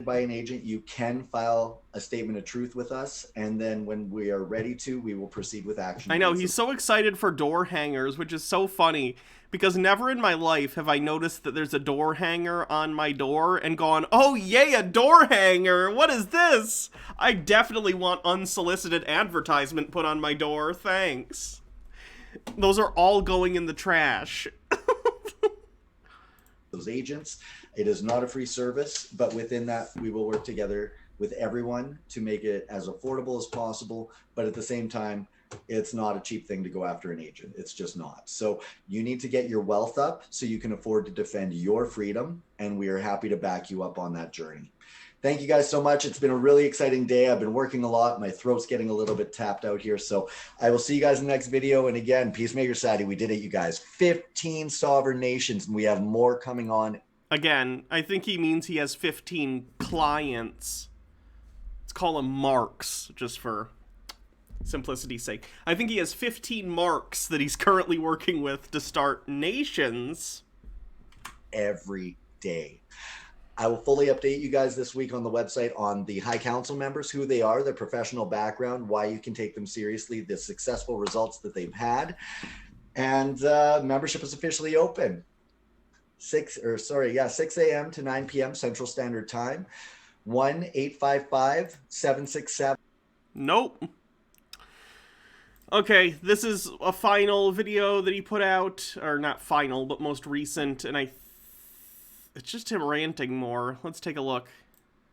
B: By an agent, you can file a statement of truth with us, and then when we are ready to, we will proceed with action.
A: I know, he's so excited for door hangers, which is so funny, because never in my life have I noticed that there's a door hanger on my door and gone, oh yay, a door hanger, what is this? I definitely want unsolicited advertisement put on my door, thanks. Those are all going in the trash.
B: Those agents. It is not a free service, but within that, we will work together with everyone to make it as affordable as possible. But at the same time, it's not a cheap thing to go after an agent. It's just not. So you need to get your wealth up so you can afford to defend your freedom. And we are happy to back you up on that journey. Thank you guys so much. It's been a really exciting day. I've been working a lot. My throat's getting a little bit tapped out here. So I will see you guys in the next video. And again, Peacemaker Society, we did it, you guys. 15 sovereign nations, and we have more coming on.
A: Again, I think he means he has 15 clients. Let's call him marks, just for simplicity's sake. I think he has 15 marks that he's currently working with to start nations.
B: Every day. I will fully update you guys this week on the website on the High Council members, who they are, their professional background, why you can take them seriously, the successful results that they've had. And membership is officially open. 6 a.m. to 9 p.m. Central Standard Time. 1-855-767.
A: Nope. Okay, this is a final video that he put out, or not final, but most recent, and it's just him ranting more. Let's take a look.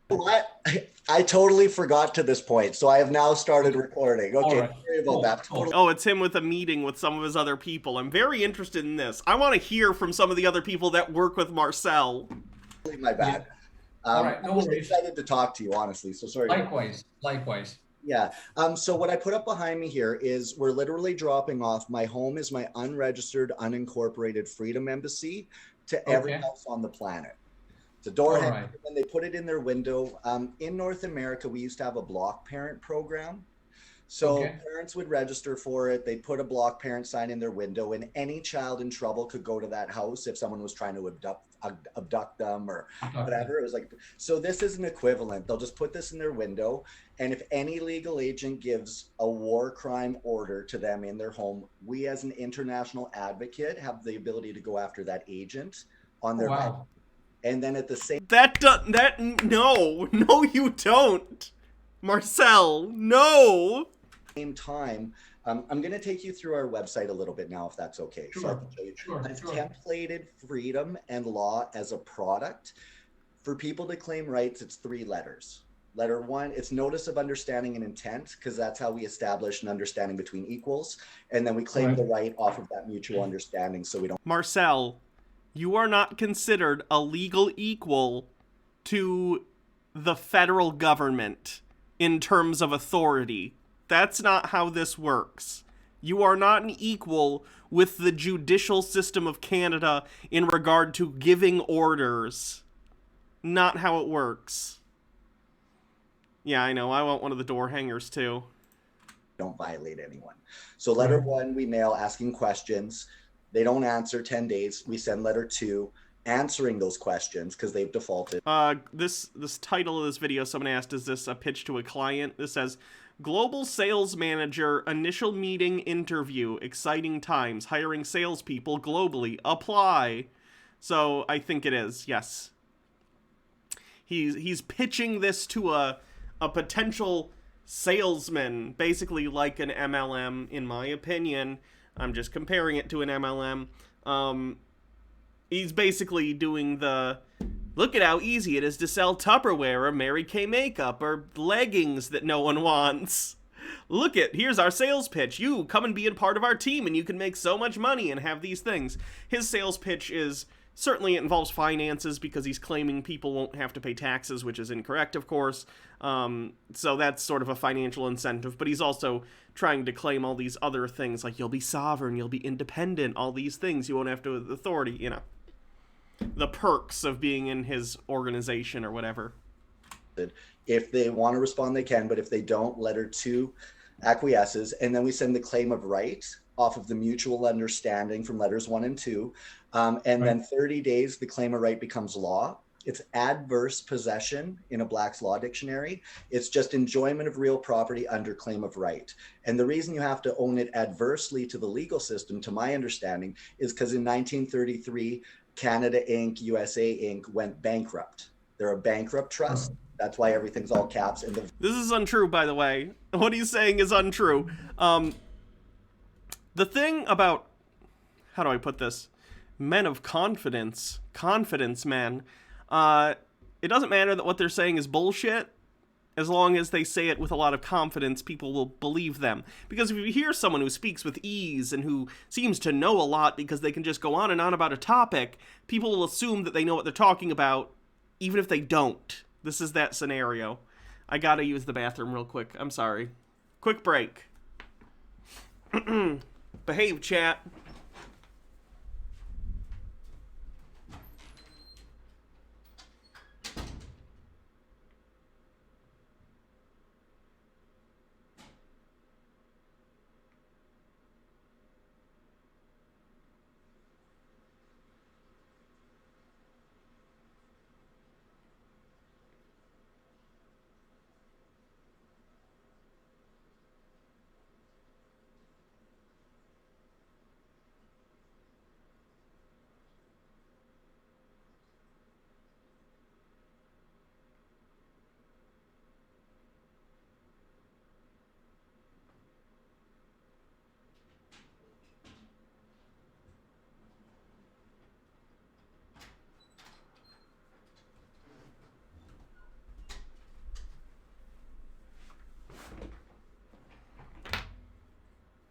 B: What? I totally forgot to this point, so I have now started recording. Okay,
C: right.
B: sorry about that. Totally.
A: Oh, it's him with a meeting with some of his other people. I'm very interested in this. I want to hear from some of the other people that work with Marcel.
B: My bad.
C: All right, no
B: I was
C: worries.
B: excited to talk to you, honestly, so sorry.
C: Likewise.
B: Yeah. So what I put up behind me here is we're literally dropping off. My home is my unregistered, unincorporated freedom embassy to every house on the planet. It's a door hanger, and they put it in their window. In North America, we used to have a block parent program. So parents would register for it. They put a block parent sign in their window, and any child in trouble could go to that house if someone was trying to abduct them or whatever. It was like, so this is an equivalent. They'll just put this in their window, and if any legal agent gives a war crime order to them in their home, we as an international advocate have the ability to go after that agent on their behalf. And then at the same
A: No, you don't. Marcel, no.
B: same time, I'm going to take you through our website a little bit now, if that's okay.
C: Sure,
B: so I can show you. I've templated freedom and law as a product. For people to claim rights, it's 3 letters. Letter 1, it's notice of understanding and intent, because that's how we establish an understanding between equals. And then we claim the right off of that mutual understanding, so we don't.
A: Marcel, you are not considered a legal equal to the federal government in terms of authority. That's not how this works. You are not an equal with the judicial system of Canada in regard to giving orders. Not how it works. Yeah, I know. I want one of the door hangers too.
B: Don't violate anyone. So letter 1, we mail asking questions. They don't answer, 10 days. We send letter 2 answering those questions because they've defaulted.
A: This title of this video, someone asked, is this a pitch to a client? This says, Global Sales Manager, Initial Meeting Interview, Exciting Times, Hiring Salespeople Globally, Apply. So I think it is, yes. He's pitching this to a potential salesman, basically like an MLM, in my opinion. I'm just comparing it to an MLM. He's basically doing the, look at how easy it is to sell Tupperware or Mary Kay makeup or leggings that no one wants. Here's our sales pitch. You come and be a part of our team and you can make so much money and have these things. His sales pitch is, certainly it involves finances because he's claiming people won't have to pay taxes, which is incorrect, of course. So that's sort of a financial incentive, but he's also trying to claim all these other things, like you'll be sovereign, you'll be independent, all these things, you won't have to authority, you know. The perks of being in his organization or whatever.
B: If they want to respond, they can, but if they don't, letter 2 acquiesces, and then we send the claim of right off of the mutual understanding from letters 1 and 2. Then 30 days, the claim of right becomes law. It's adverse possession in a Black's Law Dictionary. It's just enjoyment of real property under claim of right. And the reason you have to own it adversely to the legal system, to my understanding, is because in 1933, Canada Inc., USA Inc. went bankrupt. They're a bankrupt trust. That's why everything's all caps. And
A: this is untrue, by the way. What he's saying is untrue. The thing about, how do I put this? Men of confidence men, it doesn't matter that what they're saying is bullshit. As long as they say it with a lot of confidence, people will believe them. Because if you hear someone who speaks with ease and who seems to know a lot because they can just go on and on about a topic, people will assume that they know what they're talking about, even if they don't. This is that scenario. I gotta use the bathroom real quick. I'm sorry. Quick break. Behave, chat.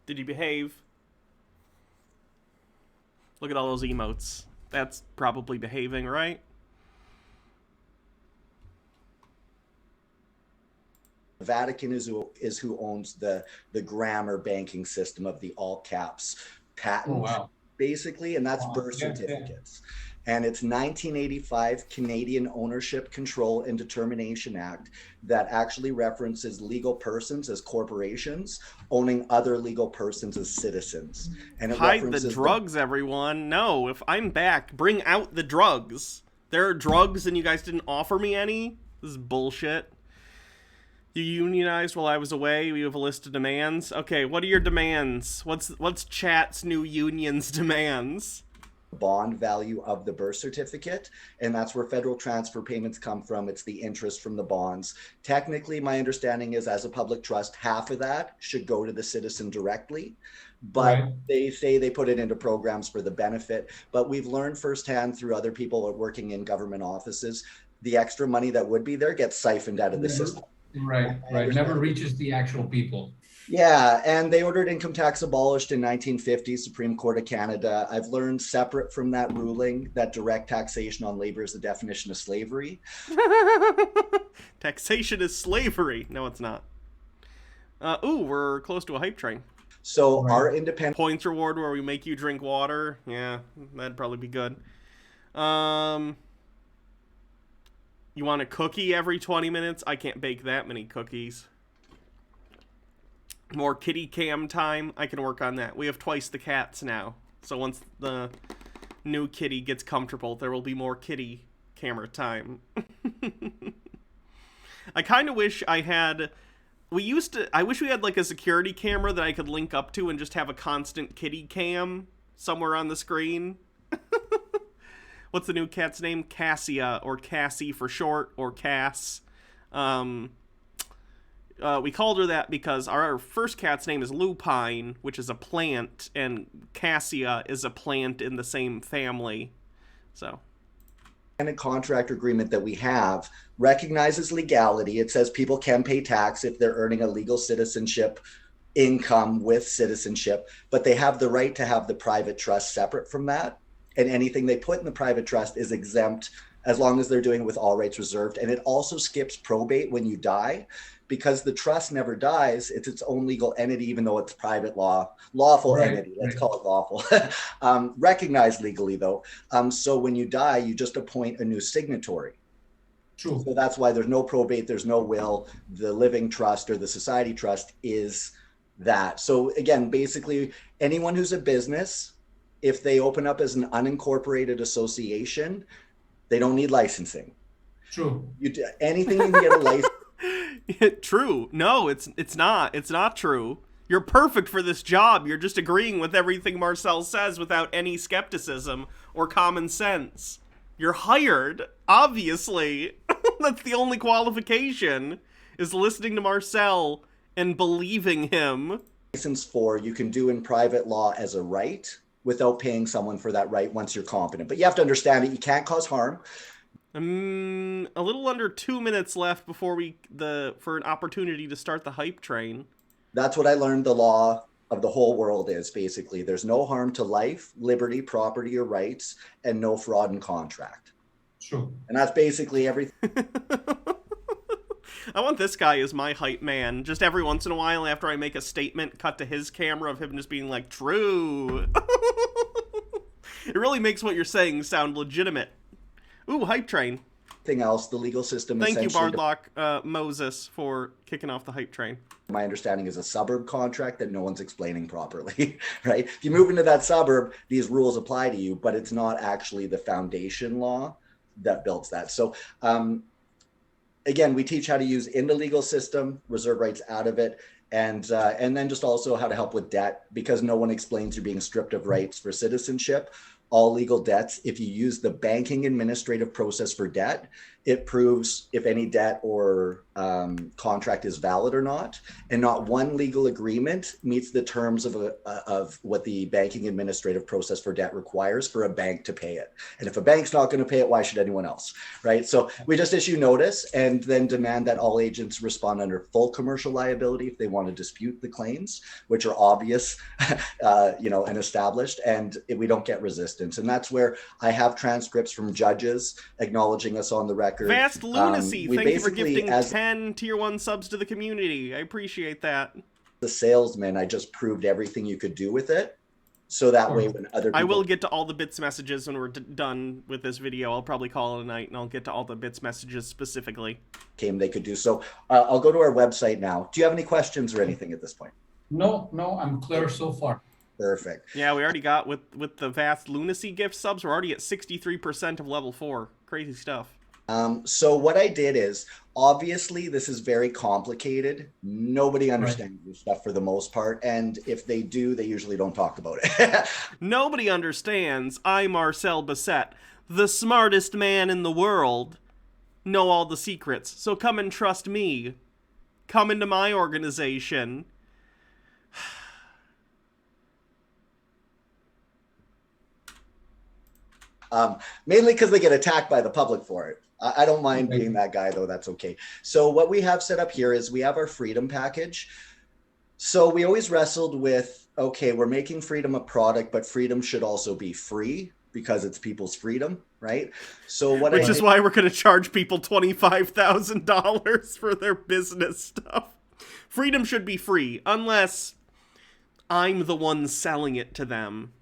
A: Did you behave? Look at all those emotes. That's probably behaving, right?
B: The Vatican is who owns the grammar banking system of the all caps patent, basically, and that's birth certificates. And it's 1985 Canadian Ownership, Control, and Determination Act that actually references legal persons as corporations owning other legal persons as citizens. And it
A: hide the drugs, everyone. No, if I'm back, bring out the drugs. There are drugs and you guys didn't offer me any? This is bullshit. You unionized while I was away. We have a list of demands. Okay, what are your demands? What's chat's new union's demands?
B: Bond value of the birth certificate, and that's where federal transfer payments come from. It's the interest from the bonds. Technically, my understanding is, as a public trust, half of that should go to the citizen directly, but they say they put it into programs for the benefit. But we've learned firsthand through other people working in government offices, the extra money that would be there gets siphoned out of the system.
J: Right. Never reaches the actual people.
B: Yeah, and they ordered income tax abolished in 1950, Supreme Court of Canada. I've learned separate from that ruling that direct taxation on labor is the definition of slavery.
A: Taxation is slavery. No, it's not. Ooh, we're close to a hype train.
B: So our independent
A: points reward where we make you drink water. Yeah, that'd probably be good. You want a cookie every 20 minutes? I can't bake that many cookies. More kitty cam time. I can work on that. We have twice the cats now. So once the new kitty gets comfortable, there will be more kitty camera time. I kind of wish I had... I wish we had like a security camera that I could link up to and just have a constant kitty cam somewhere on the screen. What's the new cat's name? Cassia, or Cassie for short, or Cass. We called her that because our first cat's name is Lupine, which is a plant, and Cassia is a plant in the same family. So,
B: and a contract agreement that we have recognizes legality. It says people can pay tax if they're earning a legal citizenship income with citizenship, but they have the right to have the private trust separate from that. And anything they put in the private trust is exempt as long as they're doing it with all rights reserved. And it also skips probate when you die, because the trust never dies. It's its own legal entity, even though it's private lawful entity. Let's call it lawful. Recognized legally, though. So when you die, you just appoint a new signatory.
J: True.
B: So that's why there's no probate, there's no will. The living trust or the society trust is that. So again, basically, anyone who's a business, if they open up as an unincorporated association, they don't need licensing.
J: True.
B: Anything you can get a license.
A: True. No, it's not. It's not true. You're perfect for this job. You're just agreeing with everything Marcel says without any skepticism or common sense. You're hired, obviously. That's the only qualification, is listening to Marcel and believing him.
B: License for you can do in private law as a right without paying someone for that right once you're competent. But you have to understand it. You can't cause harm.
A: A little under 2 minutes left before for an opportunity to start the hype train.
B: That's what I learned the law of the whole world is, basically. There's no harm to life, liberty, property, or rights, and no fraud in contract.
J: True.
B: And that's basically everything.
A: I want this guy as my hype man. Just every once in a while, after I make a statement, cut to his camera of him just being like, true. It really makes what you're saying sound legitimate. Ooh, hype train.
B: Thing else, the legal system.
A: Thank you,
B: essentially
A: Bardlock Moses, for kicking off the hype train.
B: my understanding is a suburb contract that no one's explaining properly, right? If you move into that suburb, these rules apply to you, but it's not actually the foundation law that builds that. So again, we teach how to use in the legal system, reserve rights out of it, and then just also how to help with debt, because no one explains you're being stripped of rights for citizenship. All legal debts, if you use the banking administrative process for debt, it proves if any debt or contract is valid or not, and not one legal agreement meets the terms of what the banking administrative process for debt requires for a bank to pay it. And if a bank's not going to pay it, why should anyone else, right? So we just issue notice and then demand that all agents respond under full commercial liability if they want to dispute the claims, which are obvious, and established, and if we don't get resistance. And that's where I have transcripts from judges acknowledging us on the record.
A: Vast lunacy. Thank you for gifting
B: as
A: 10 tier 1 subs to the community. I appreciate that.
B: the salesman, I just proved everything you could do with it. So that way when other people...
A: I will get to all the bits messages when we're done with this video. I'll probably call it a night and I'll get to all the bits messages specifically.
B: They could do. So I'll go to our website now. Do you have any questions or anything at this point?
J: No, I'm clear so far.
B: Perfect.
A: Yeah, we already got with the Vast Lunacy gift subs. We're already at 63% of level 4. Crazy stuff.
B: So what I did is, obviously, this is very complicated. Nobody understands this stuff for the most part. And if they do, they usually don't talk about it.
A: Nobody understands. I'm Marcel Bessette, the smartest man in the world. Know all the secrets. So come and trust me. Come into my organization.
B: Mainly because they get attacked by the public for it. I don't mind being that guy, though. That's okay. So what we have set up here is we have our freedom package. So we always wrestled with, okay, we're making freedom a product, but freedom should also be free because it's people's freedom, right? So
A: Which is why we're going to charge people $25,000 for their business stuff. Freedom should be free, unless I'm the one selling it to them.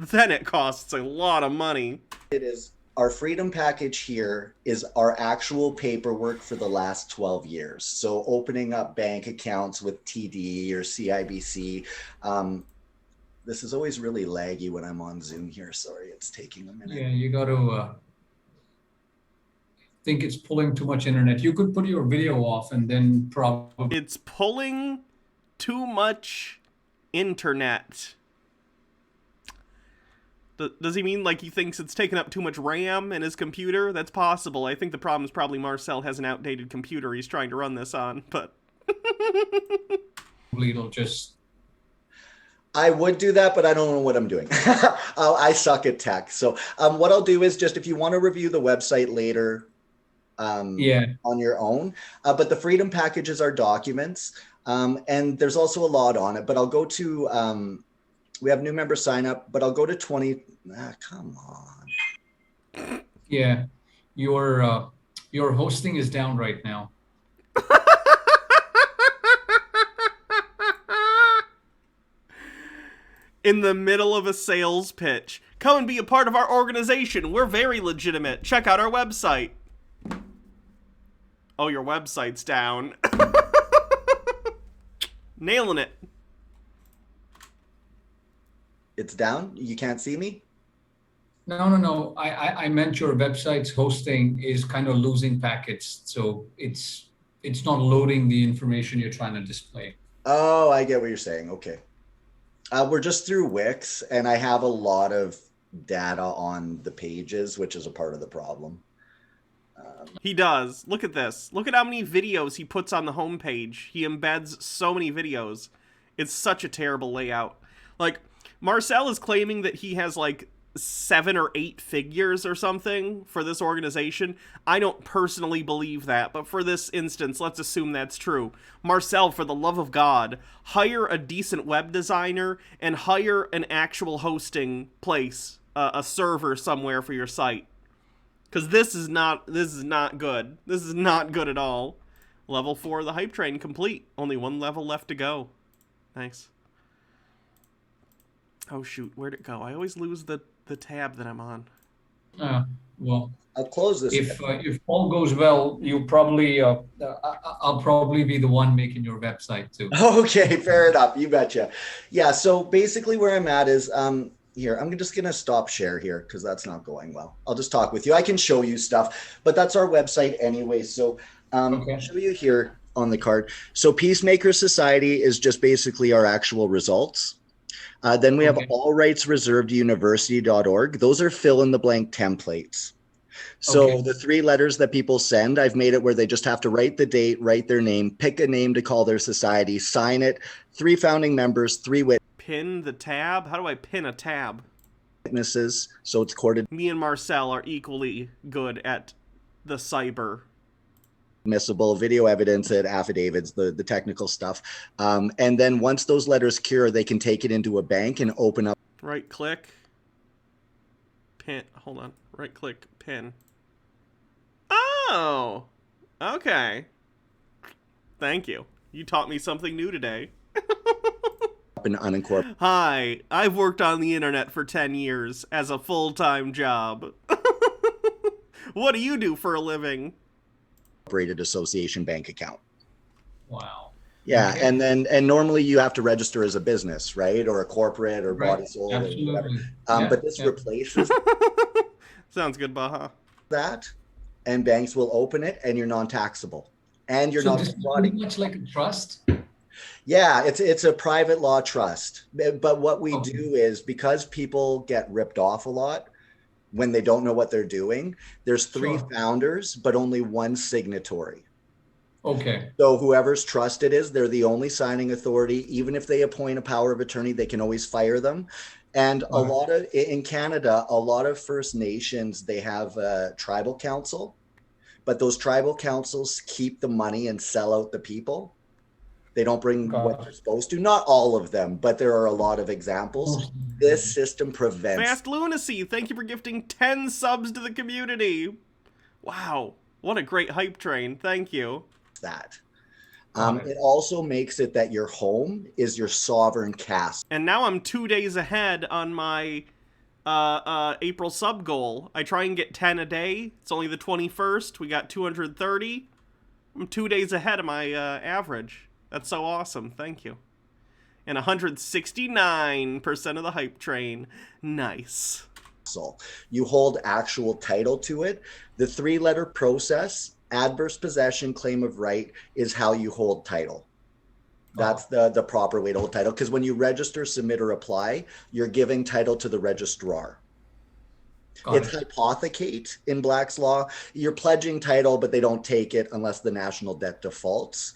A: Then it costs a lot of money.
B: It is. Our freedom package here is our actual paperwork for the last 12 years. So opening up bank accounts with TD or CIBC. This is always really laggy when I'm on Zoom here. Sorry, it's taking a minute.
J: Yeah, you got to think it's pulling too much internet. You could put your video off and then probably...
A: It's pulling too much internet. Does he mean like he thinks it's taking up too much RAM in his computer? That's possible. I think the problem is probably Marcel has an outdated computer he's trying to run this on, but...
J: It'll just...
B: I would do that, but I don't know what I'm doing. I suck at tech. So what I'll do is just, if you want to review the website later on your own, but the freedom package is our documents. And there's also a lot on it, but I'll go to... we have new member sign up, but I'll go to 20. Come on.
J: Yeah, your hosting is down right now.
A: In the middle of a sales pitch. Come and be a part of our organization. We're very legitimate. Check out our website. Oh, your website's down. Nailing it.
B: It's down? You can't see me?
J: No. I meant your website's hosting is kind of losing packets. So it's not loading the information you're trying to display.
B: Oh, I get what you're saying. Okay. We're just through Wix, and I have a lot of data on the pages, which is a part of the problem.
A: He does. Look at this. Look at how many videos he puts on the homepage. He embeds so many videos. It's such a terrible layout. Like, Marcel is claiming that he has like 7 or 8 figures or something for this organization. I don't personally believe that, but for this instance, let's assume that's true. Marcel, for the love of God, hire a decent web designer and hire an actual hosting place, a server somewhere for your site. Because this is not good. This is not good at all. Level 4 of the hype train complete. Only one level left to go. Nice. Oh shoot, where'd it go? I always lose the tab that I'm on.
J: Well,
B: I'll close this.
J: if all goes well, you'll probably I'll probably be the one making your website too.
B: Okay, fair enough. You betcha. Yeah. So basically, where I'm at is here. I'm just gonna stop share here because that's not going well. I'll just talk with you. I can show you stuff, but that's our website anyway. So
J: Okay.
B: I'll show you here on the card. So Peacemaker Society is just basically our actual results. Then we have
J: Okay.
B: allrightsreserveduniversity.org. Those are fill in the blank templates. So
J: Okay.
B: the 3 letters that people send, I've made it where they just have to write the date, write their name, pick a name to call their society, sign it, 3 founding members, 3
A: Pin the tab? How do I pin a tab?
B: witnesses. So it's courted,
A: Me and Marcel are equally good at the cyber.
B: admissible, video evidence, and affidavits, the technical stuff. And then once those letters cure, they can take it into a bank and open up.
A: Right click. Pin. Hold on. Right click. Pin. Oh! Okay. Thank you. You taught me something new today.
B: An unincorporated
A: Hi, I've worked on the internet for 10 years as a full-time job. What do you do for a living?
B: association bank account.
J: Wow.
B: Yeah,
J: Okay.
B: and normally you have to register as a business, right, or a corporate or body sold or whatever.
J: Absolutely. Yeah,
B: But this
J: yeah.
B: replaces
A: Sounds good, Baha.
B: that, and banks will open it, and you're non-taxable, and you're
J: So
B: not
J: this is
B: defrauding.
J: pretty much like a trust.
B: Yeah, it's a private law trust. But what we
J: Okay.
B: do is, because people get ripped off a lot when they don't know what they're doing, there's 3
J: Sure.
B: founders, but only 1 signatory.
J: Okay.
B: So whoever's trust it is, they're the only signing authority. Even if they appoint a power of attorney, they can always fire them. And a
J: Okay.
B: lot of, in Canada, a lot of First Nations, they have a tribal council, but those tribal councils keep the money and sell out the people. They don't bring
J: Got
B: what
J: it.
B: they're supposed to. Not all of them, but there are a lot of examples. This system prevents
A: Fast Lunacy, thank you for gifting 10 subs to the community. Wow, what a great hype train. Thank you.
B: that.
J: Got it.
B: It also makes it that your home is your sovereign castle.
A: And now I'm 2 days ahead on my April sub goal. I try and get 10 a day. It's only the 21st. We got 230. I'm 2 days ahead of my average. That's so awesome. Thank you. And 169% of the hype train. Nice.
B: You hold actual title to it. The 3-letter process, adverse possession, claim of right, is how you hold title. That's the proper way to hold title. Because when you register, submit, or apply, you're giving title to the registrar. It's hypothecate in Black's law. You're pledging title, but they don't take it unless the national debt defaults.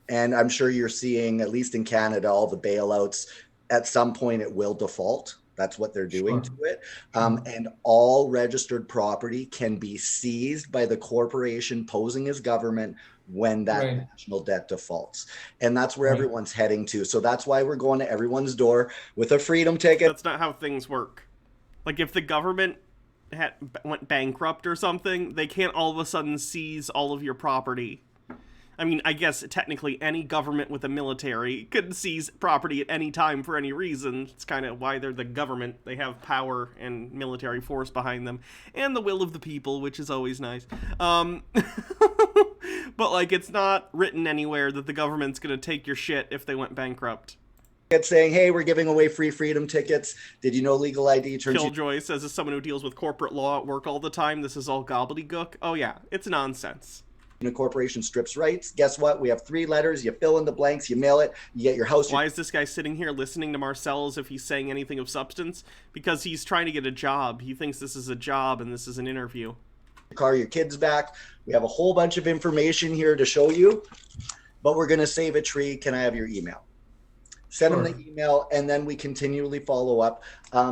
B: And I'm sure you're seeing, at least in Canada, all the bailouts, at some point it will default. That's what they're doing to it. And all registered property can be seized by the corporation posing as government when that national debt defaults. And that's where everyone's heading to. So that's why we're going to everyone's door with a freedom ticket.
A: That's not how things work. Like, if the government went bankrupt or something, they can't all of a sudden seize all of your property. I mean, I guess technically any government with a military could seize property at any time for any reason. It's kind of why they're the government. They have power and military force behind them. And the will of the people, which is always nice. But, like, it's not written anywhere that the government's going to take your shit if they went bankrupt.
B: Saying, hey, we're giving away free freedom tickets. Did you know Legal ID turns
A: Killjoy says, as someone who deals with corporate law at work all the time, this is all gobbledygook. Oh, yeah, it's nonsense.
B: A corporation strips rights. Guess what? We have 3 letters. You fill in the blanks, you mail it, you get your house.
A: Why is this guy sitting here listening to Marcel as if he's saying anything of substance? Because he's trying to get a job. He thinks this is a job and this is an interview.
B: Your car, your kids back. We have a whole bunch of information here to show you, but we're going to save a tree. Can I have your email? Send
J: Sure.
B: them the email, and then we continually follow up.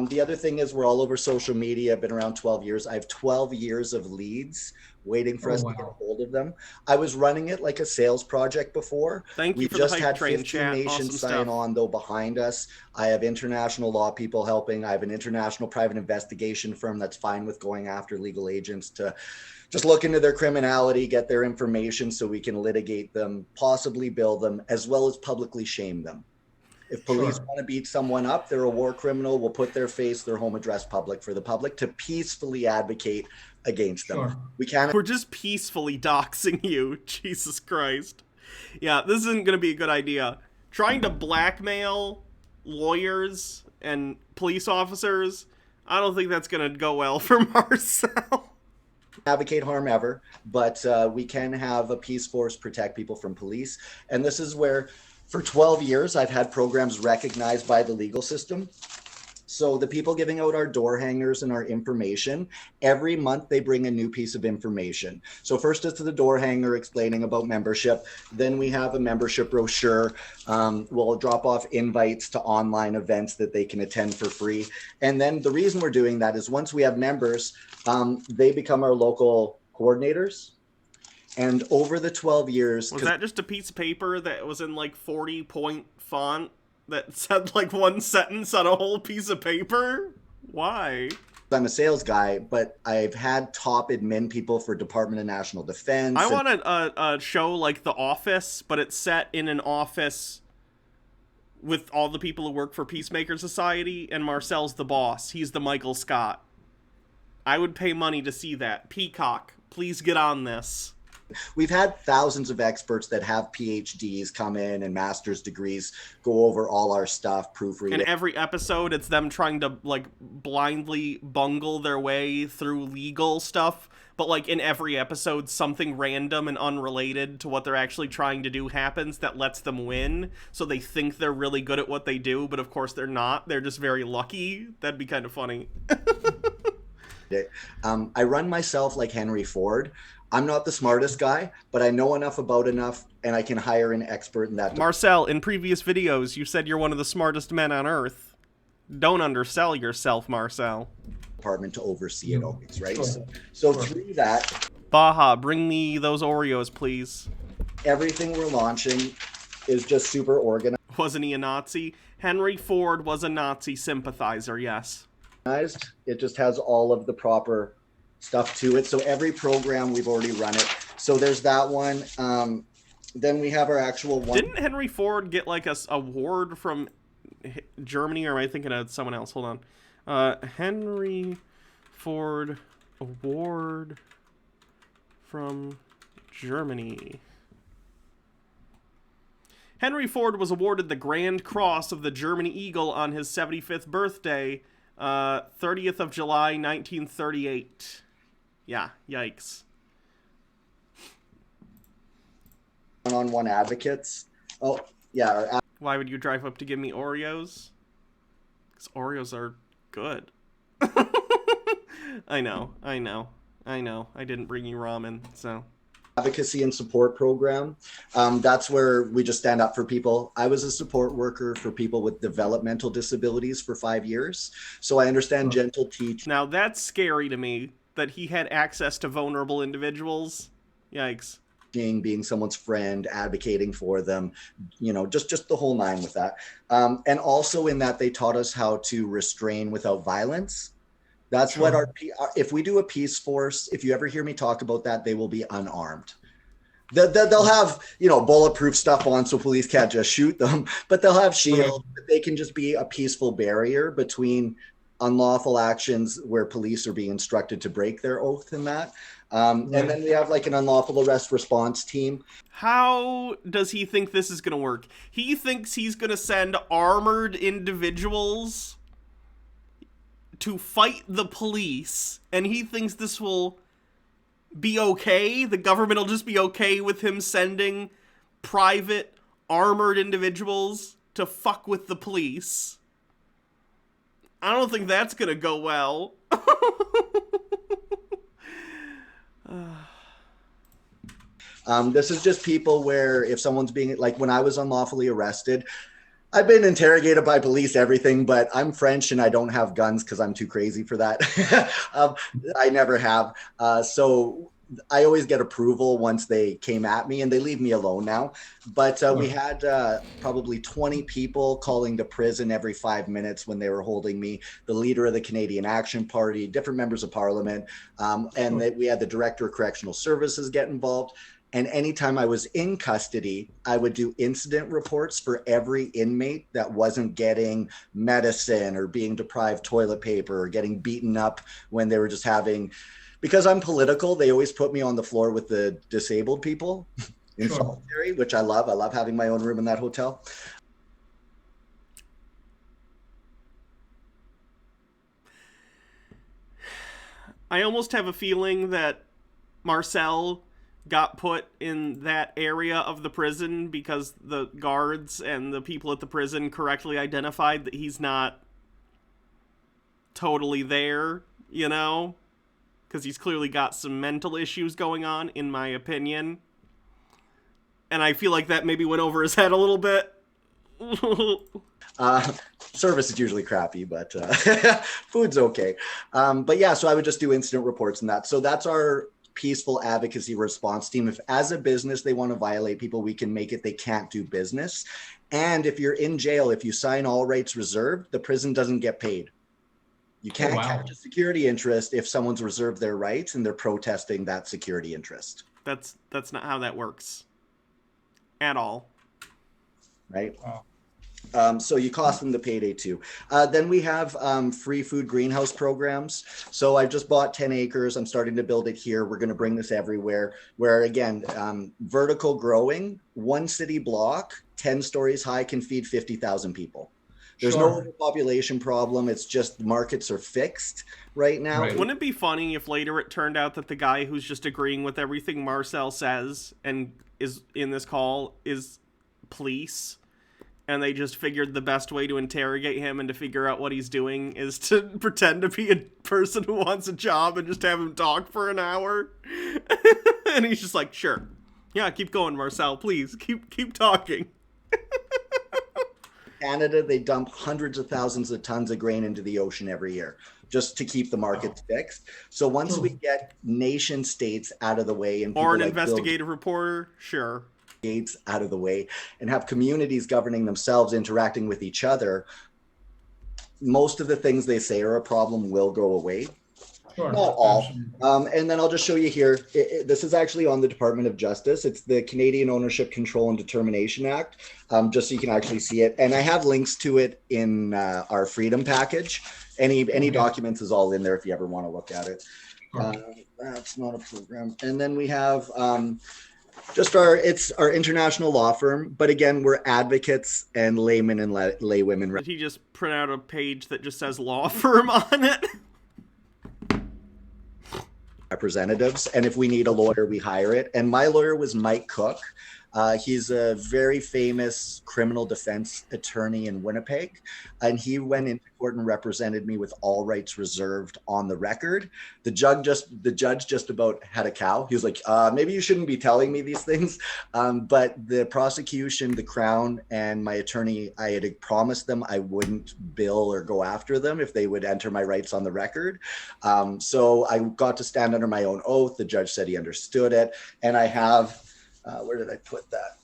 B: The other thing is we're all over social media. I've been around 12 years. I have 12 years of leads waiting for
J: Oh,
B: us to get a
J: wow.
B: hold of them. I was running it like a sales project before.
A: Thank
B: We
A: you for the
B: just
A: hype
B: had
A: train,
B: 15
A: chat.
B: nations
A: Awesome
B: sign
A: stuff.
B: on, though, behind us. I have international law people helping. I have an international private investigation firm that's fine with going after legal agents to just look into their criminality, get their information so we can litigate them, possibly bill them, as well as publicly shame them. If police
J: Sure.
B: want to beat someone up, they're a war criminal. We'll put their face, their home address public for the public to peacefully advocate against them.
J: Sure.
B: We can't.
A: We're just peacefully doxing you. Jesus Christ. Yeah, this isn't going to be a good idea. Trying to blackmail lawyers and police officers, I don't think that's going to go well for Marcel.
B: Advocate harm ever, but we can have a peace force protect people from police. And this is where, for 12 years, I've had programs recognized by the legal system. So the people giving out our door hangers and our information, every month they bring a new piece of information. So first it's the door hanger explaining about membership. Then we have a membership brochure. We'll drop off invites to online events that they can attend for free. And then the reason we're doing that is once we have members, they become our local coordinators. And over the 12 years...
A: Was that just a piece of paper that was in like 40-point font that said like one sentence on a whole piece of paper? Why?
B: I'm a sales guy, but I've had top admin people for Department of National Defense.
A: I want a show like The Office, but it's set in an office with all the people who work for Peacemaker Society, and Marcel's the boss. He's the Michael Scott. I would pay money to see that. Peacock, please get on this.
B: We've had thousands of experts that have PhDs come in and master's degrees, go over all our stuff, proofread
A: And
B: it.
A: every episode, it's them trying to, like, blindly bungle their way through legal stuff. But, like, in every episode, something random and unrelated to what they're actually trying to do happens that lets them win. So they think they're really good at what they do, but of course they're not. They're just very lucky. That'd be kind of funny.
B: I run myself like Henry Ford. I'm not the smartest guy, but I know enough about enough, and I can hire an expert in that.
A: Marcel, in previous videos, you said you're one of the smartest men on Earth. Don't undersell yourself, Marcel.
B: Department to oversee it always, right?
J: Sure.
B: So through that,
A: Baja, bring me those Oreos, please.
B: everything we're launching is just super organized.
A: Wasn't he a Nazi? Henry Ford was a Nazi sympathizer, yes.
B: It just has all of the proper stuff to it. So every program, we've already run it. So there's that one. Then we have our actual one.
A: Didn't Henry Ford get like a award from Germany, or am I thinking of someone else? Hold on. Henry Ford Award from Germany. Henry Ford was awarded the Grand Cross of the German Eagle on his 75th birthday, 30th of July, 1938. Yeah, yikes.
B: One-on-one advocates. Oh, yeah.
A: Why would you drive up to give me Oreos? Because Oreos are good. I know. I didn't bring you ramen, so...
B: Advocacy and support program. That's where we just stand up for people. I was a support worker for people with developmental disabilities for 5 years. So I understand gentle teaching.
A: Now that's scary to me, that he had access to vulnerable individuals. Yikes.
B: Being someone's friend, advocating for them, just the whole nine with that. And also in that they taught us how to restrain without violence. That's
J: Sure.
B: what if we do a peace force, if you ever hear me talk about that, they will be unarmed. They'll have, bulletproof stuff on so police can't just shoot them, but they'll have shields. They can just be a peaceful barrier between unlawful actions where police are being instructed to break their oath and that. And then we have like an unlawful arrest response team.
A: How does he think this is going to work? He thinks he's going to send armored individuals to fight the police, and he thinks this will be okay? The government will just be okay with him sending private armored individuals to fuck with the police? I don't think that's going to go well.
B: This is just people where if someone's being, like when I was unlawfully arrested, I've been interrogated by police, everything, but I'm French and I don't have guns because I'm too crazy for that. I never have. So I always get approval once they came at me, and they leave me alone now. But we had probably 20 people calling to prison every 5 minutes when they were holding me, the leader of the Canadian Action Party, different members of parliament, and we had the director of correctional services get involved. And anytime I was in custody, I would do incident reports for every inmate that wasn't getting medicine or being deprived toilet paper or getting beaten up when they were just having, because I'm political, they always put me on the floor with the disabled people in solitary, which I love. I love having my own room in that hotel.
A: I almost have a feeling that Marcel got put in that area of the prison because the guards and the people at the prison correctly identified that he's not totally there, you know? Because he's clearly got some mental issues going on, in my opinion. And I feel like that maybe went over his head a little bit.
B: Service is usually crappy, but food's okay. But yeah, so I would just do incident reports and that. So that's our peaceful advocacy response team. If as a business they want to violate people, we can make it they can't do business. And if you're in jail, if you sign all rights reserved, the prison doesn't get paid. You can't catch a security interest if someone's reserved their rights and they're protesting that security interest.
A: That's not how that works at all.
B: Right? So you cost them the payday too. Then we have free food greenhouse programs. So I've just bought 10 acres. I'm starting to build it here. We're going to bring this everywhere, where again, vertical growing, one city block, 10 stories high, can feed 50,000 people. There's no overpopulation problem. It's just the markets are fixed right now.
A: Right. Wouldn't it be funny if later it turned out that the guy who's just agreeing with everything Marcel says and is in this call is police, and they just figured the best way to interrogate him and to figure out what he's doing is to pretend to be a person who wants a job and just have him talk for an hour? And he's just like, sure. Yeah, keep going, Marcel. Please, keep talking.
B: Canada, they dump hundreds of thousands of tons of grain into the ocean every year just to keep the markets fixed. So once we get nation states out of the way and
A: or an investigative reporter, sure,
B: states out of the way, and have communities governing themselves, interacting with each other, most of the things they say are a problem will go away. Not all. And then I'll just show you here. This is actually on the Department of Justice. It's the Canadian Ownership, Control, and Determination Act, just so you can actually see it. And I have links to it in our Freedom package. Any documents is all in there if you ever want to look at it. That's not a program. And then we have just it's our international law firm. But again, we're advocates and laymen and laywomen.
A: Did he just print out a page that just says law firm on it?
B: Representatives, and if we need a lawyer, we hire it. And my lawyer was Mike Cook. He's a very famous criminal defense attorney in Winnipeg, and he went into court and represented me with all rights reserved on the record. The judge just about had a cow. He was like, maybe you shouldn't be telling me these things. But the prosecution, the Crown, and my attorney, I had promised them I wouldn't bill or go after them if they would enter my rights on the record. So I got to stand under my own oath. The judge said he understood it. And I have, where did I put that?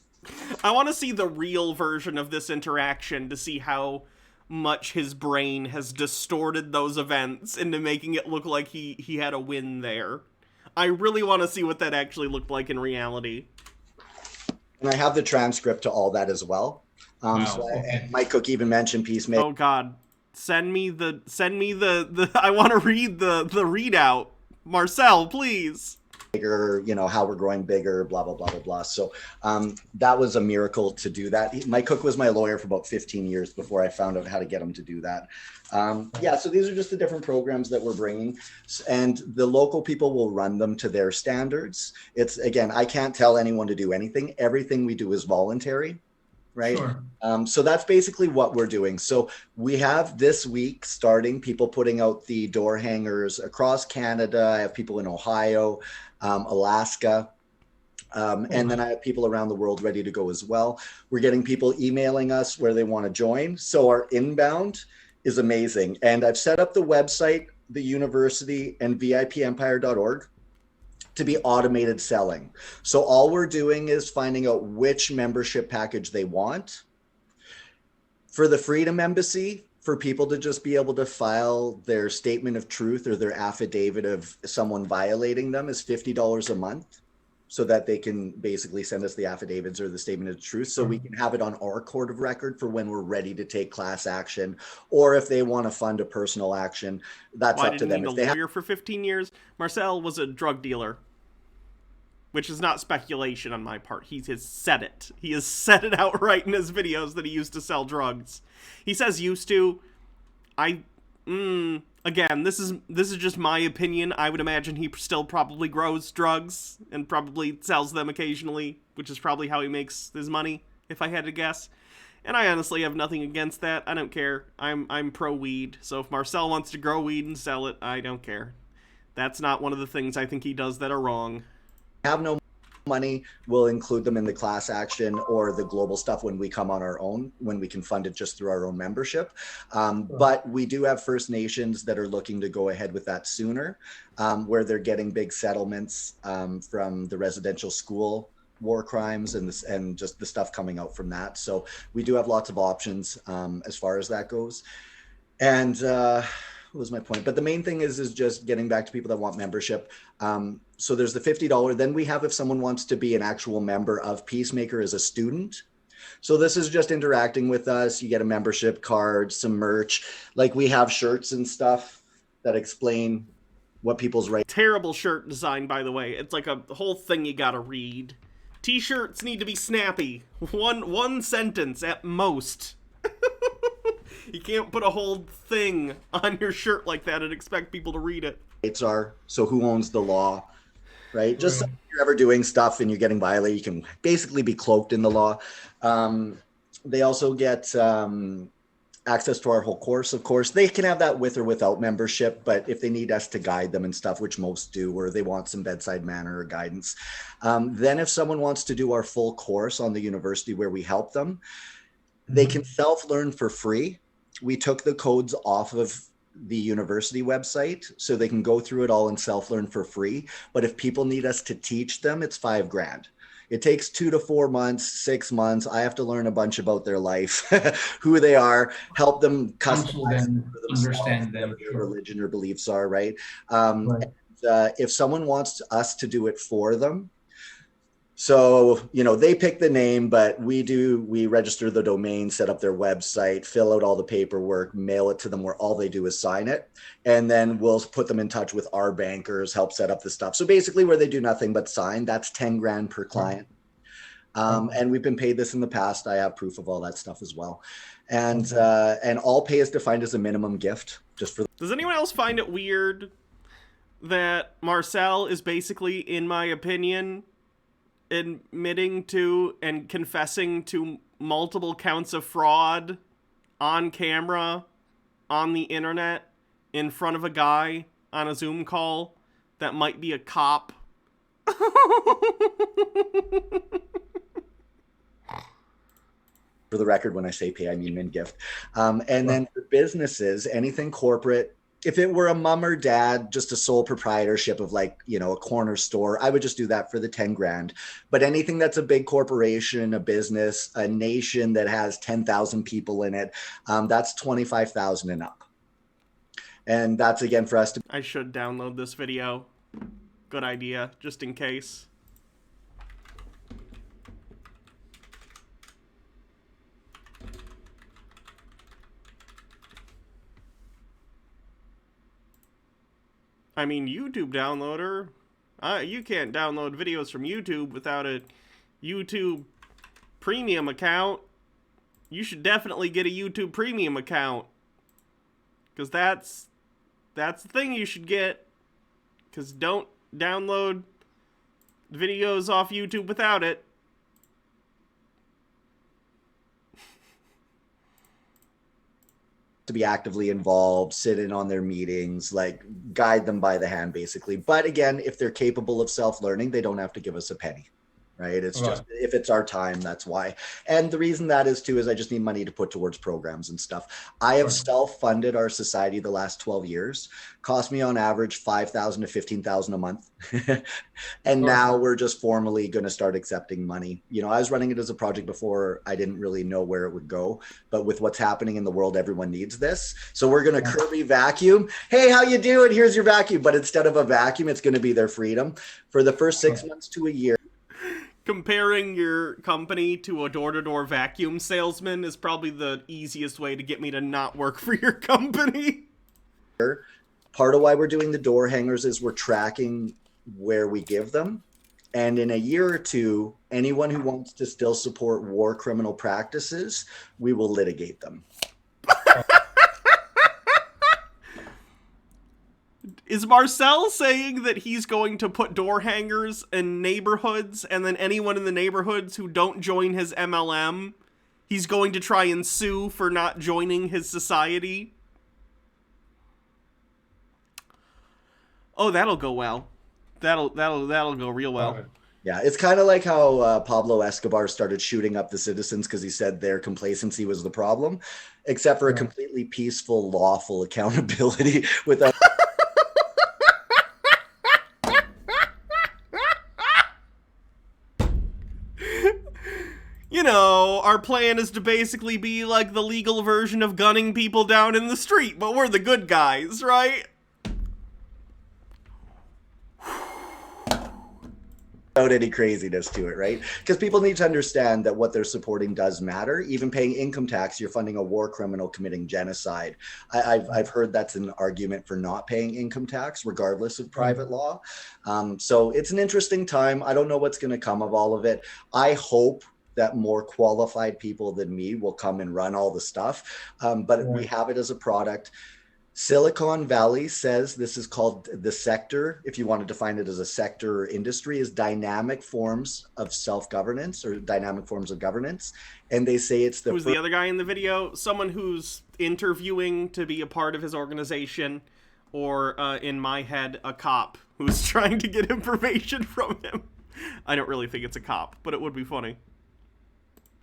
A: I want to see the real version of this interaction to see how much his brain has distorted those events into making it look like he had a win there. I really want to see what that actually looked like in reality.
B: And I have the transcript to all that as well. And Mike Cook even mentioned peacemaking.
A: Oh God, send me the I want to read the readout. Marcel, please.
B: Bigger, how we're growing bigger, blah, blah, blah, blah, blah. So that was a miracle to do that. Mike Cook was my lawyer for about 15 years before I found out how to get him to do that. So these are just the different programs that we're bringing, and the local people will run them to their standards. It's, again, I can't tell anyone to do anything. Everything we do is voluntary. Right. Sure. So that's basically what we're doing. So we have this week starting people putting out the door hangers across Canada. I have people in Ohio, Alaska. And then I have people around the world ready to go as well. We're getting people emailing us where they want to join. So our inbound is amazing. And I've set up the website, the university, and VIPempire.org to be automated selling. So all we're doing is finding out which membership package they want. For the Freedom Embassy, for people to just be able to file their statement of truth or their affidavit of someone violating them is $50 a month, so that they can basically send us the affidavits or the statement of truth, so we can have it on our court of record for when we're ready to take class action, or if they want to fund a personal action, that's up to them.
A: Why didn't he need a lawyer for 15 years? Marcel was a drug dealer, which is not speculation on my part. He has said it. He has said it outright in his videos that he used to sell drugs. He says used to. Again, this is just my opinion. I would imagine he still probably grows drugs and probably sells them occasionally, which is probably how he makes his money, if I had to guess. And I honestly have nothing against that. I don't care. I'm pro weed. So if Marcel wants to grow weed and sell it, I don't care. That's not one of the things I think he does that are wrong.
B: Have no money, we'll include them in the class action or the global stuff when we come on our own, when we can fund it just through our own membership. But we do have First Nations that are looking to go ahead with that sooner, where they're getting big settlements from the residential school war crimes and just the stuff coming out from that. So we do have lots of options as far as that goes. And what was my point? But the main thing is just getting back to people that want membership. So there's the $50. Then we have if someone wants to be an actual member of Peacemaker as a student. So this is just interacting with us. You get a membership card, some merch. Like we have shirts and stuff that explain what people's rights.
A: Terrible shirt design, by the way. It's like a whole thing you gotta read. T-shirts need to be snappy. One sentence at most. You can't put a whole thing on your shirt like that and expect people to read it.
B: So who owns the law, right? Just so if you're ever doing stuff and you're getting violated, you can basically be cloaked in the law. They also get access to our whole course, of course. They can have that with or without membership, but if they need us to guide them and stuff, which most do, or they want some bedside manner or guidance. Then if someone wants to do our full course on the university where we help them, they can self-learn for free. We took the codes off of the university website so they can go through it all and self-learn for free. But if people need us to teach them, it's $5,000. It takes 2 to 4 months, 6 months. I have to learn a bunch about their life, who they are, help them customize them for themselves, understand them, what their religion or beliefs are, right? And, if someone wants us to do it for them, so, they pick the name, but we register the domain, set up their website, fill out all the paperwork, mail it to them where all they do is sign it. And then we'll put them in touch with our bankers, help set up the stuff. So basically where they do nothing but sign, that's $10,000 per client. And we've been paid this in the past. I have proof of all that stuff as well. And all pay is defined as a minimum gift just for.
A: Does anyone else find it weird that Marcel is basically, in my opinion, admitting to and confessing to multiple counts of fraud on camera, on the internet, in front of a guy on a Zoom call that might be a cop?
B: For the record, when I say pay, I mean min gift. And then for businesses, anything corporate, if it were a mom or dad, just a sole proprietorship of a corner store, I would just do that for the $10,000. But anything that's a big corporation, a business, a nation that has 10,000 people in it, that's $25,000 and up. And that's again for us to.
A: I should download this video. Good idea, just in case. I mean, YouTube downloader. You can't download videos from YouTube without a YouTube premium account. You should definitely get a YouTube premium account. Because that's the thing you should get. Because don't download videos off YouTube without it.
B: To be actively involved, sit in on their meetings, guide them by the hand, basically. But again, if they're capable of self-learning, they don't have to give us a penny. right? It's
J: Right.
B: just, if it's our time, that's why. And the reason that is too is I just need money to put towards programs and stuff. I have
J: Right.
B: self-funded our society the last 12 years. Cost me on average 5,000 to 15,000 a month. And now we're just formally going to start accepting money. You know, I was running it as a project before. I didn't really know where it would go, but with what's happening in the world, everyone needs this. So we're going to Kirby vacuum. Hey, how you doing? Here's your vacuum. But instead of a vacuum, it's going to be their freedom for the first 6 months to a year.
A: Comparing your company to a door-to-door vacuum salesman is probably the easiest way to get me to not work for your company.
B: Part of why we're doing the door hangers is we're tracking where we give them. And in a year or two, anyone who wants to still support war criminal practices, we will litigate them.
A: Is Marcel saying that he's going to put door hangers in neighborhoods, and then anyone in the neighborhoods who don't join his MLM, he's going to try and sue for not joining his society? Oh, that'll go well. That'll go real well.
B: Yeah, it's kind of like how Pablo Escobar started shooting up the citizens because he said their complacency was the problem, except for a completely peaceful, lawful accountability without...
A: You know, our plan is to basically be like the legal version of gunning people down in the street, but we're the good guys, right?
B: Without any craziness to it, right? Because people need to understand that what they're supporting does matter. Even paying income tax, you're funding a war criminal committing genocide. I've heard that's an argument for not paying income tax, regardless of private law. So it's an interesting time. I don't know what's going to come of all of it. I hope that more qualified people than me will come and run all the stuff. But we have it as a product. Silicon Valley says this is called the sector, if you want to define it as a sector or industry, is dynamic forms of self-governance or dynamic forms of governance. And they say it's the...
A: Who's the other guy in the video? Someone who's interviewing to be a part of his organization, or in my head, a cop who's trying to get information from him. I don't really think it's a cop, but it would be funny.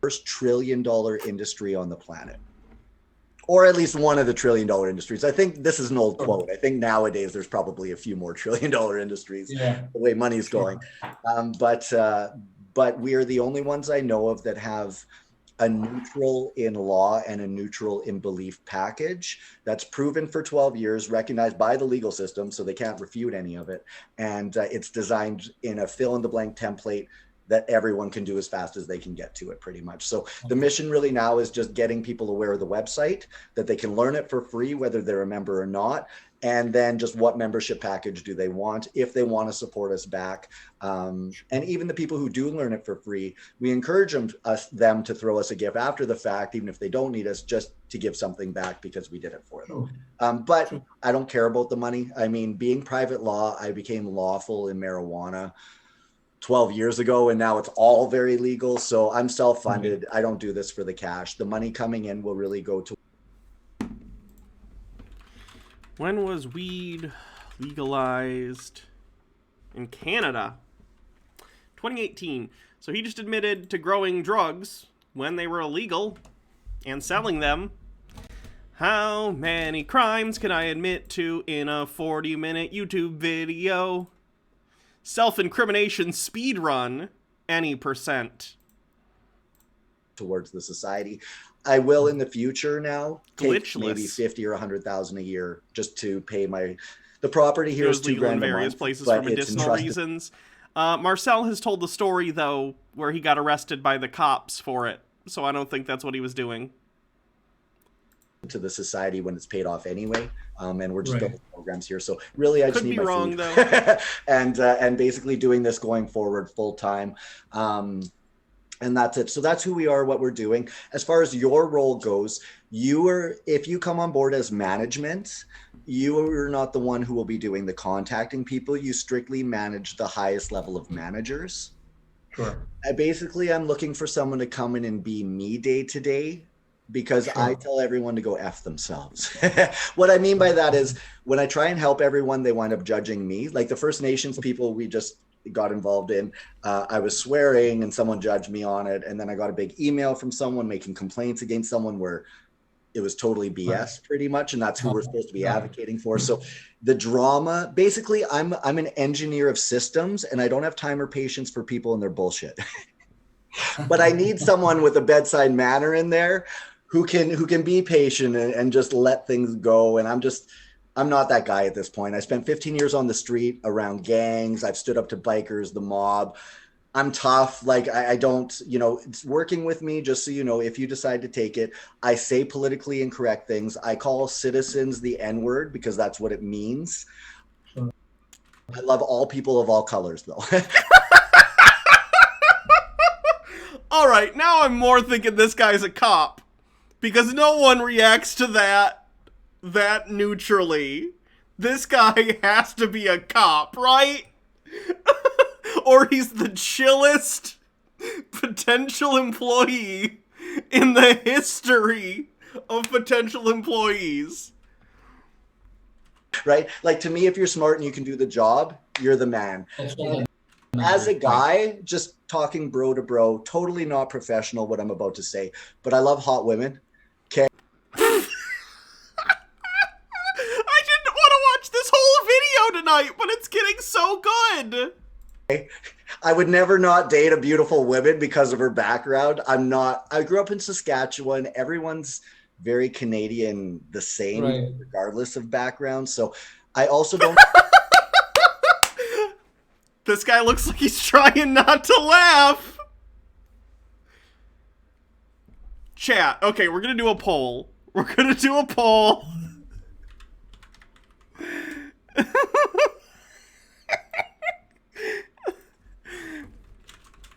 B: First $1 trillion industry on the planet, or at least one of the $1 trillion industries. I think this is an old quote. I think nowadays there's probably a few more $1 trillion industries, the way money's going. But we are the only ones I know of that have a neutral in law and a neutral in belief package that's proven for 12 years, recognized by the legal system, so they can't refute any of it. And it's designed in a fill-in-the-blank template that everyone can do as fast as they can get to it, pretty much. So the mission really now is just getting people aware of the website, that they can learn it for free, whether they're a member or not, and then just what membership package do they want, if they want to support us back. And even the people who do learn it for free, we encourage them to throw us a gift after the fact, even if they don't need us, just to give something back because we did it for them. But I don't care about the money. I mean, being private law, I became lawful in marijuana 12 years ago, and now it's all very legal. So I'm self-funded. I don't do this for the cash. The money coming in will really go to...
A: When was weed legalized in Canada? 2018. So he just admitted to growing drugs when they were illegal and selling them. How many crimes can I admit to in a 40-minute YouTube video? Self-incrimination speed run, any %.
B: Towards the society. I will in the future now take
A: Glitchless.
B: maybe 50 or 100,000 a year just to pay the property here is $2,000
A: legal in
B: a
A: various
B: month,
A: places
B: but
A: for
B: it's
A: medicinal
B: entrusted
A: reasons. Marcel has told the story, though, where he got arrested by the cops for it, so I don't think that's what he was doing.
B: to the society when it's paid off anyway. And we're just building programs here. So really, I just need my
A: wrong,
B: food.
A: though.
B: and basically doing this going forward full time. And that's it. So that's who we are, what we're doing. As far as your role goes, if you come on board as management, you are not the one who will be doing the contacting people. You strictly manage the highest level of managers.
J: Sure.
B: I'm looking for someone to come in and be me day to day, because I tell everyone to go F themselves. What I mean by that is when I try and help everyone, they wind up judging me. Like the First Nations people, we just got involved in. I was swearing and someone judged me on it. And then I got a big email from someone making complaints against someone where it was totally BS pretty much. And that's who we're supposed to be advocating for. So the drama, basically I'm an engineer of systems and I don't have time or patience for people and their bullshit. But I need someone with a bedside manner in there who can be patient and just let things go. And I'm not that guy at this point. I spent 15 years on the street around gangs. I've stood up to bikers, the mob. I'm tough. Like I don't, it's working with me, just so you know, if you decide to take it, I say politically incorrect things. I call citizens the N-word because that's what it means. Sure. I love all people of all colors though.
A: All right, now I'm more thinking this guy's a cop because no one reacts to that neutrally. This guy has to be a cop, right? Or he's the chillest potential employee in the history of potential employees.
B: Right? Like, to me, if you're smart and you can do the job, you're the man. As a guy, just talking bro to bro, totally not professional what I'm about to say, but I love hot women. Okay.
A: I didn't want to watch this whole video tonight, but it's getting so good.
B: I would never not date a beautiful woman because of her background. I grew up in Saskatchewan. Everyone's very Canadian the same, right, regardless of background. So I also don't.
A: This guy looks like he's trying not to laugh. Chat. Okay, we're going to do a poll.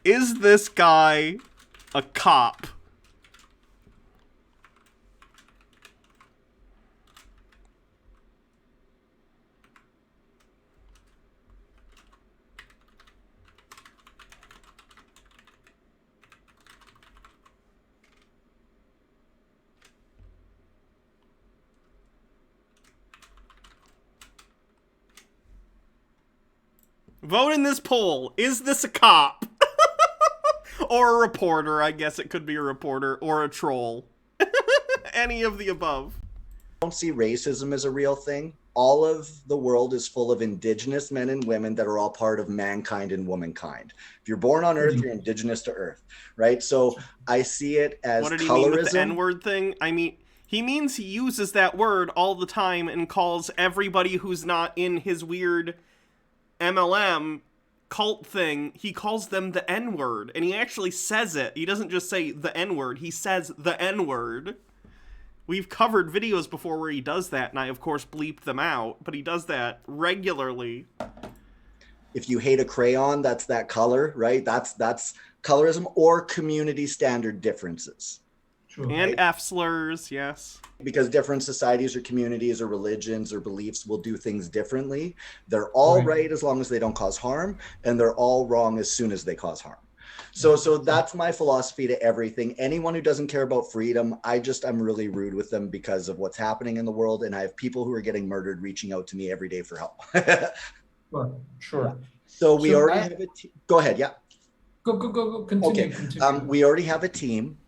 A: Is this guy a cop? Vote in this poll. Is this a cop? Or a reporter. I guess it could be a reporter or a troll. Any of the above.
B: I don't see racism as a real thing. All of the world is full of indigenous men and women that are all part of mankind and womankind. If you're born on Earth, you're indigenous to Earth, right? So I see it as colorism. What did he mean with the N-word thing?
A: I mean, he means he uses that word all the time and calls everybody who's not in his weird MLM cult thing, he calls them the N-word, and he actually says it. He doesn't just say the N-word, he says the N-word. We've covered videos before where he does that, and I, of course, bleeped them out, but he does that regularly.
B: If you hate a crayon, that's that color, right? That's colorism or community standard differences.
A: Sure. And right? F-slurs, yes.
B: Because different societies or communities or religions or beliefs will do things differently. They're all right as long as they don't cause harm, and they're all wrong as soon as they cause harm. So that's my philosophy to everything. Anyone who doesn't care about freedom, I'm really rude with them because of what's happening in the world. And I have people who are getting murdered reaching out to me every day for help.
J: Sure.
B: So we already have a team. Go ahead. Yeah.
J: Go. Continue.
B: Okay.
J: Continue.
B: We already have a team.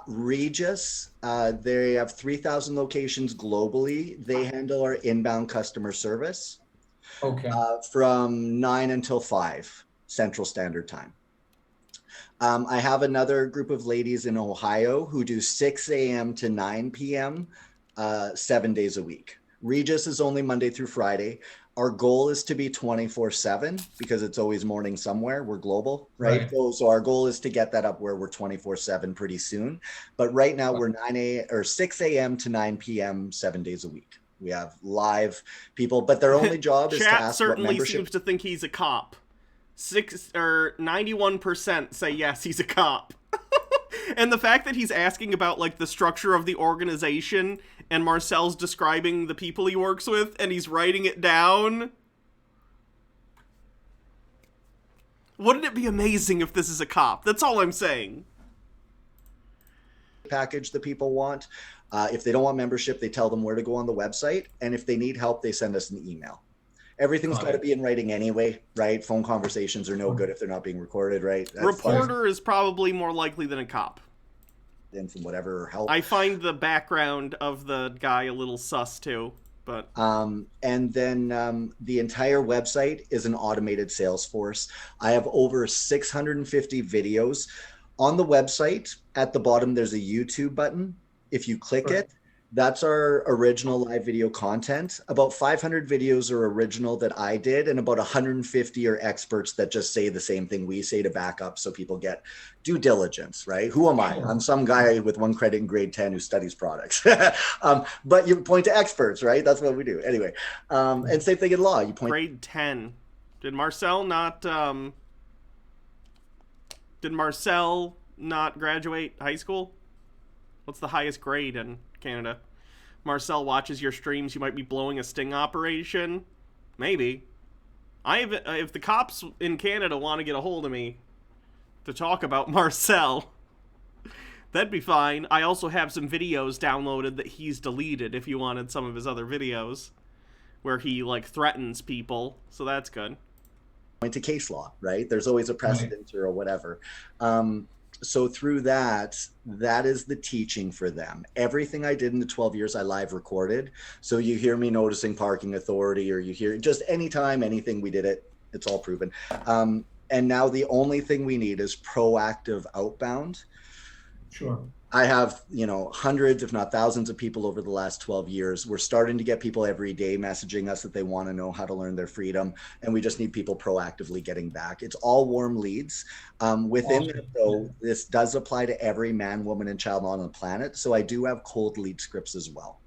B: Regis, they have 3,000 locations globally. They handle our inbound customer service.
J: Okay.
B: From 9 until 5 Central Standard Time. I have another group of ladies in Ohio who do 6 a.m. to 9 p.m. 7 days a week. Regis is only Monday through Friday. Our goal is to be 24/7 because it's always morning somewhere. We're global, right? So our goal is to get that up where we're 24/7 pretty soon. But right now we're 6 a.m. to 9 p.m. 7 days a week. We have live people, but their only job is to ask what membership.
A: Chat certainly seems to think he's a cop. 91% say yes, he's a cop. And the fact that he's asking about like the structure of the organization and Marcel's describing the people he works with and he's writing it down. Wouldn't it be amazing if this is a cop? That's all I'm saying.
B: Package the people want. If they don't want membership, they tell them where to go on the website. And if they need help, they send us an email. Everything's
J: Got
B: got to
J: it.
B: be in writing anyway, right? Phone conversations are no good if they're not being recorded, right?
A: Reporter is probably more likely than a cop.
B: And from whatever help.
A: I find the background of the guy a little sus too, but
B: and then the entire website is an automated Salesforce. I have over 650 videos on the website. At the bottom, there's a YouTube button. If you click
J: Sure.
B: it, that's our original live video content. About 500 videos are original that I did, and about 150 are experts that just say the same thing we say to back up so people get due diligence, right? Who am I? I'm some guy with 1 credit in grade 10 who studies products. But you point to experts, right? That's what we do. Anyway, and same thing in law. You point
A: grade 10. Did Marcel not graduate high school? What's the highest grade in Canada? Marcel watches your streams, you might be blowing a sting operation. Maybe. If the cops in Canada want to get a hold of me to talk about Marcel, that'd be fine. I also have some videos downloaded that he's deleted if you wanted some of his other videos where he, like, threatens people, so that's good.
B: Point to case law, right? There's always a precedent or whatever. So through that is the teaching for them. Everything I did in the 12 years I live recorded. So you hear me noticing parking authority, or you hear just anytime, anything we did it, it's all proven. And now the only thing we need is proactive outbound.
J: Sure.
B: I have, hundreds, if not thousands of people over the last 12 years. We're starting to get people every day messaging us that they want to know how to learn their freedom. And we just need people proactively getting back. It's all warm leads. Within that, though, this does apply to every man, woman, and child on the planet. So I do have cold lead scripts as well.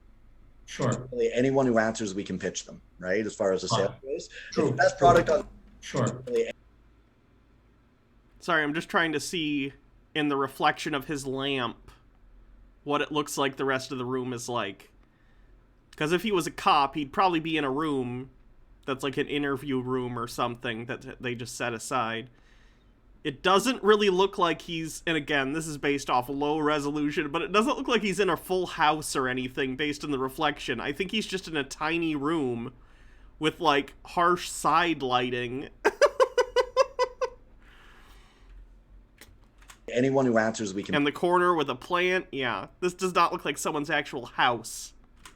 J: Sure.
B: Really, anyone who answers, we can pitch them, right? As far as the sale goes.
J: True.
B: It's the best product on.
J: Sure.
A: Sorry, I'm just trying to see in the reflection of his lamp what it looks like the rest of the room is like. Because if he was a cop, he'd probably be in a room that's like an interview room or something that they just set aside. It doesn't really look like he's, and again, this is based off low resolution, but it doesn't look like he's in a full house or anything based on the reflection. I think he's just in a tiny room with, like, harsh side lighting.
B: Anyone who answers, we can.
A: And the corner with a plant, yeah. This does not look like someone's actual house.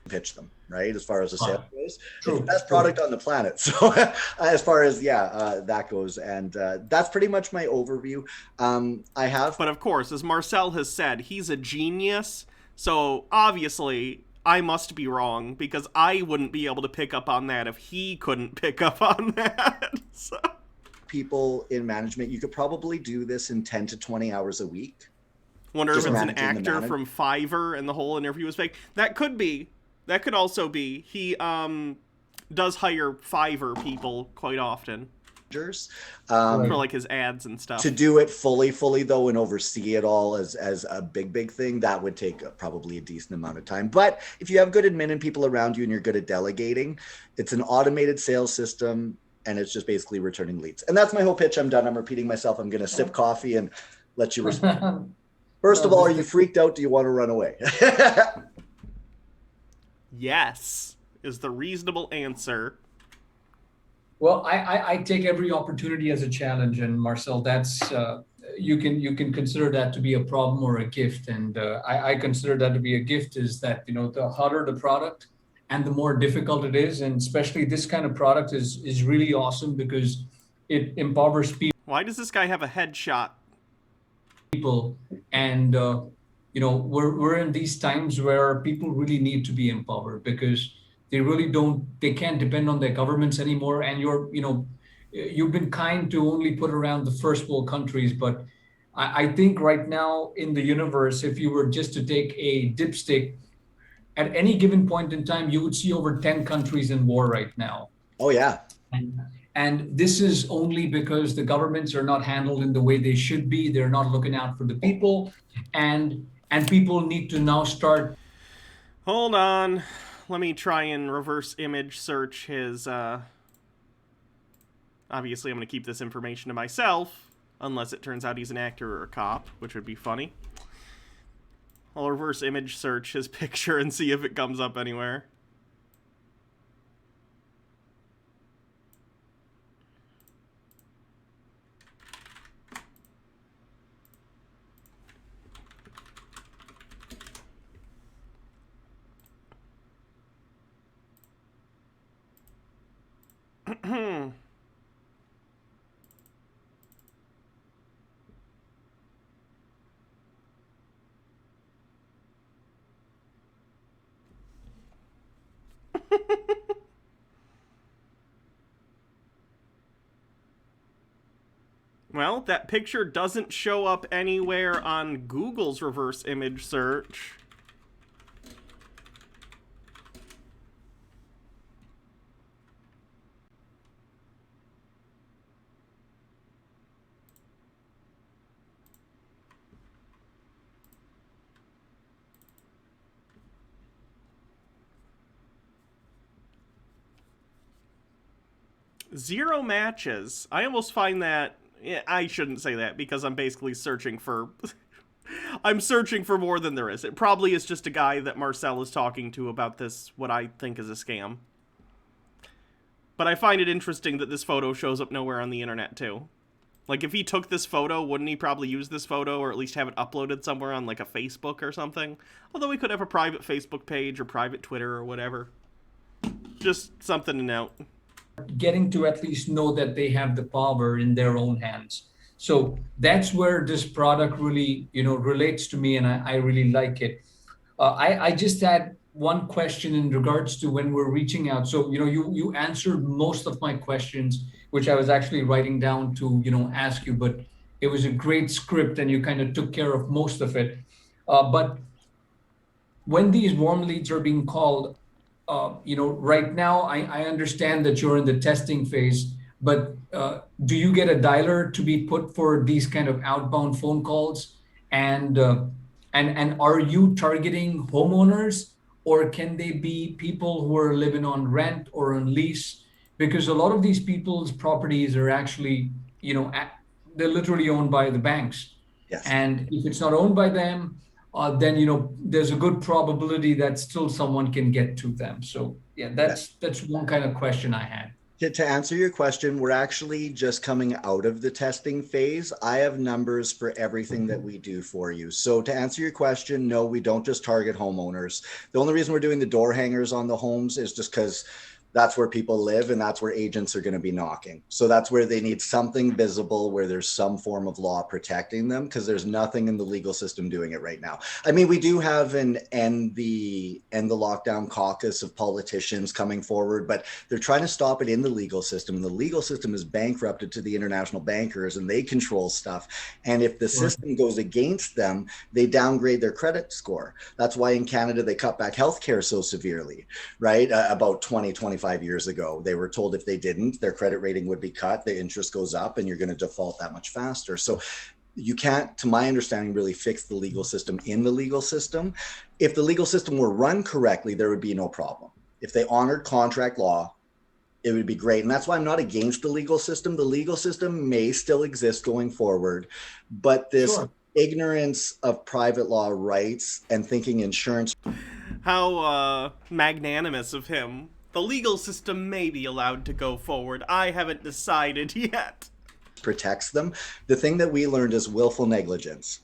B: Pitch them, right? As far as the sale goes.
J: True.
B: It's the best product on the planet. So as far as, that goes. And that's pretty much my overview.
A: But of course, as Marcel has said, he's a genius. So obviously, I must be wrong because I wouldn't be able to pick up on that if he couldn't pick up on that. So.
B: People in management, you could probably do this in 10 to 20 hours a week.
A: Wonder
B: Just
A: if it's an
B: managing the
A: actor from Fiverr and the whole interview was fake. That could be. That could also be. He does hire Fiverr people quite often. For like his ads and stuff.
B: To do it fully though, and oversee it all as a big thing, that would take probably a decent amount of time. But if you have good admin and people around you and you're good at delegating, it's an automated sales system. And it's just basically returning leads. And that's my whole pitch. I'm done. I'm repeating myself. I'm going to sip coffee and let you respond. First of all, are you freaked out? Do you want to run away?
A: Yes, is the reasonable answer.
J: Well, I take every opportunity as a challenge. And Marcel, that's you can consider that to be a problem or a gift. And I consider that to be a gift is that, the harder the product, and the more difficult it is, and especially this kind of product is really awesome because it empowers people.
A: Why does this guy have a headshot?
J: And we're in these times where people really need to be empowered because they can't depend on their governments anymore. And you've been kind to only put around the first world countries, but I think right now in the universe, if you were just to take a dipstick, at any given point in time, you would see over 10 countries in war right now.
B: Oh, yeah.
J: And this is only because the governments are not handled in the way they should be. They're not looking out for the people. And people need to now start.
A: Hold on. Let me try and reverse image search his... Obviously, I'm going to keep this information to myself, unless it turns out he's an actor or a cop, which would be funny. I'll reverse image search his picture and see if it comes up anywhere. Well, that picture doesn't show up anywhere on Google's reverse image search. Zero matches. I almost find that... Yeah, I shouldn't say that because I'm basically searching for... I'm searching for more than there is. It probably is just a guy that Marcel is talking to about this, what I think is a scam. But I find it interesting that this photo shows up nowhere on the internet, too. Like, if he took this photo, wouldn't he probably use this photo or at least have it uploaded somewhere on, like, a Facebook or something? Although he could have a private Facebook page or private Twitter or whatever. Just something to note.
J: Getting to at least know that they have the power in their own hands. So that's where this product really, relates to me, and I really like it. I just had one question in regards to when we're reaching out. So, you answered most of my questions, which I was actually writing down to, ask you, but it was a great script and you kind of took care of most of it. But when these warm leads are being called, right now, I understand that you're in the testing phase, but do you get a dialer to be put for these kind of outbound phone calls? And are you targeting homeowners, or can they be people who are living on rent or on lease? Because a lot of these people's properties are actually, they're literally owned by the banks.
B: Yes.
J: And if it's not owned by them, then there's a good probability that still someone can get to them. So yeah, that's one kind of question I had.
B: To answer your question, we're actually just coming out of the testing phase. I have numbers for everything that we do for you. So to answer your question, no, we don't just target homeowners. The only reason we're doing the door hangers on the homes is just because that's where people live and that's where agents are going to be knocking. So that's where they need something visible, where there's some form of law protecting them, because there's nothing in the legal system doing it right now. I mean, we do have an end the lockdown caucus of politicians coming forward, but they're trying to stop it in the legal system. And the legal system is bankrupted to the international bankers and they control stuff. And if the system goes against them, they downgrade their credit score. That's why in Canada, they cut back healthcare so severely, right? About 25 years ago, they were told if they didn't, their credit rating would be cut, the interest goes up, and you're going to default that much faster. So you can't, to my understanding, really fix the legal system in the legal system. If the legal system were run correctly, there would be no problem. If they honored contract law, it would be great. And that's why I'm not against the legal system. The legal system may still exist going forward, but this ignorance of private law rights and thinking insurance.
A: How magnanimous of him. The legal system may be allowed to go forward. I haven't decided yet.
B: Protects them. The thing that we learned is willful negligence.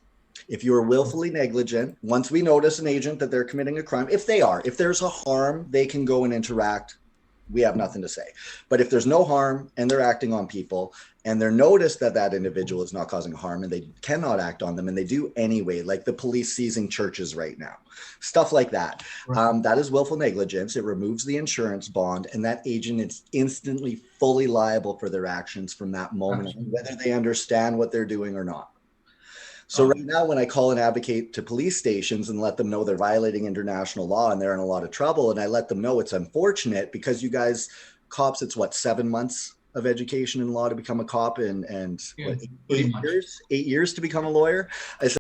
B: If you are willfully negligent, once we notice an agent that they're committing a crime, if there's a harm, they can go and interact. We have nothing to say. But if there's no harm and they're acting on people and they're noticed that that individual is not causing harm and they cannot act on them and they do anyway, like the police seizing churches right now, stuff like that. Right. That is willful negligence. It removes the insurance bond and that agent is instantly fully liable for their actions from that moment, whether they understand what they're doing or not. So right now, when I call and advocate to police stations and let them know they're violating international law and they're in a lot of trouble, and I let them know it's unfortunate because you guys, cops, it's 7 months of education in law to become a cop and what, 8 years to become a lawyer. I said,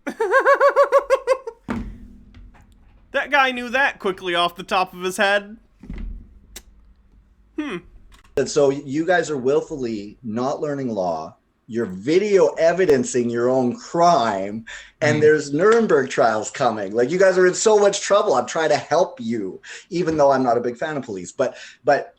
A: that guy knew that quickly off the top of his head.
B: And so you guys are willfully not learning law. You're video evidencing your own crime, and there's Nuremberg trials coming. Like, you guys are in so much trouble. I'm trying to help you, even though I'm not a big fan of police. But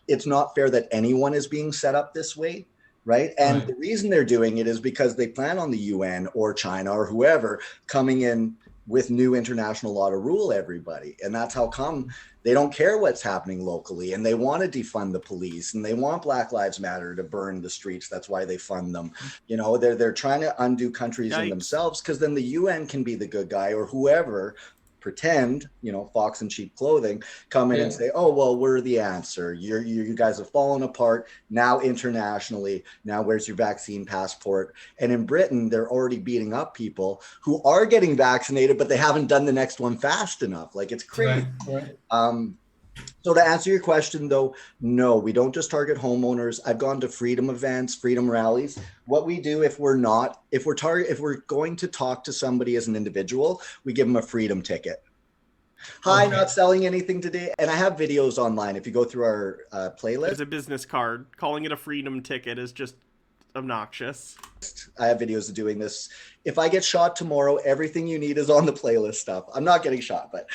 B: it's not fair that anyone is being set up this way, right? And the reason they're doing it is because they plan on the UN or China or whoever coming in, with new international law to rule everybody. And that's how come they don't care what's happening locally, and they want to defund the police, and they want Black Lives Matter to burn the streets. That's why they fund them. You know, they're trying to undo countries and themselves, because then the UN can be the good guy, or whoever pretend, you know, fox in sheep clothing, come in and say, oh, well, we're the answer. You guys have fallen apart now internationally. Now where's your vaccine passport? And in Britain, they're already beating up people who are getting vaccinated, but they haven't done the next one fast enough. Like, it's crazy. So to answer your question, though, no, we don't just target homeowners. I've gone to freedom events, freedom rallies. What we do if we're going to talk to somebody as an individual, we give them a freedom ticket. Hi, not selling anything today. And I have videos online. If you go through our playlist.
A: There's a business card. Calling it a freedom ticket is just obnoxious.
B: I have videos of doing this. If I get shot tomorrow, everything you need is on the playlist stuff. I'm not getting shot, but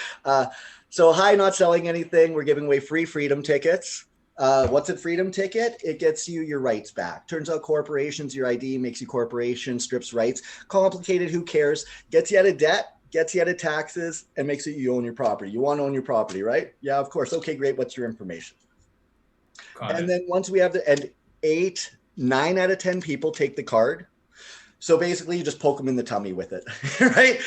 B: so hi, not selling anything. We're giving away free freedom tickets. What's a freedom ticket? It gets you your rights back. Turns out corporations, your ID makes you corporation, strips rights. Complicated, who cares? Gets you out of debt, gets you out of taxes, and makes it you own your property. You want to own your property, right? Yeah, of course. Okay, great. What's your information? And then once we have and 9 out of 10 people take the card. So basically you just poke them in the tummy with it, right?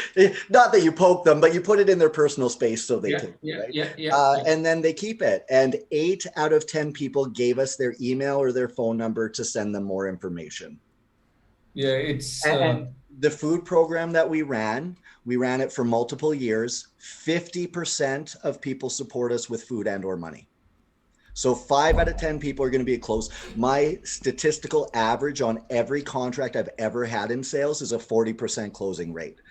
B: Not that you poke them, but you put it in their personal space so they take it, right? And then they keep it. And 8 out of 10 people gave us their email or their phone number to send them more information.
J: Yeah, it's...
B: And the food program that we ran it for multiple years. 50% of people support us with food and or money. So 5 out of 10 people are going to be close. My statistical average on every contract I've ever had in sales is a 40% closing rate.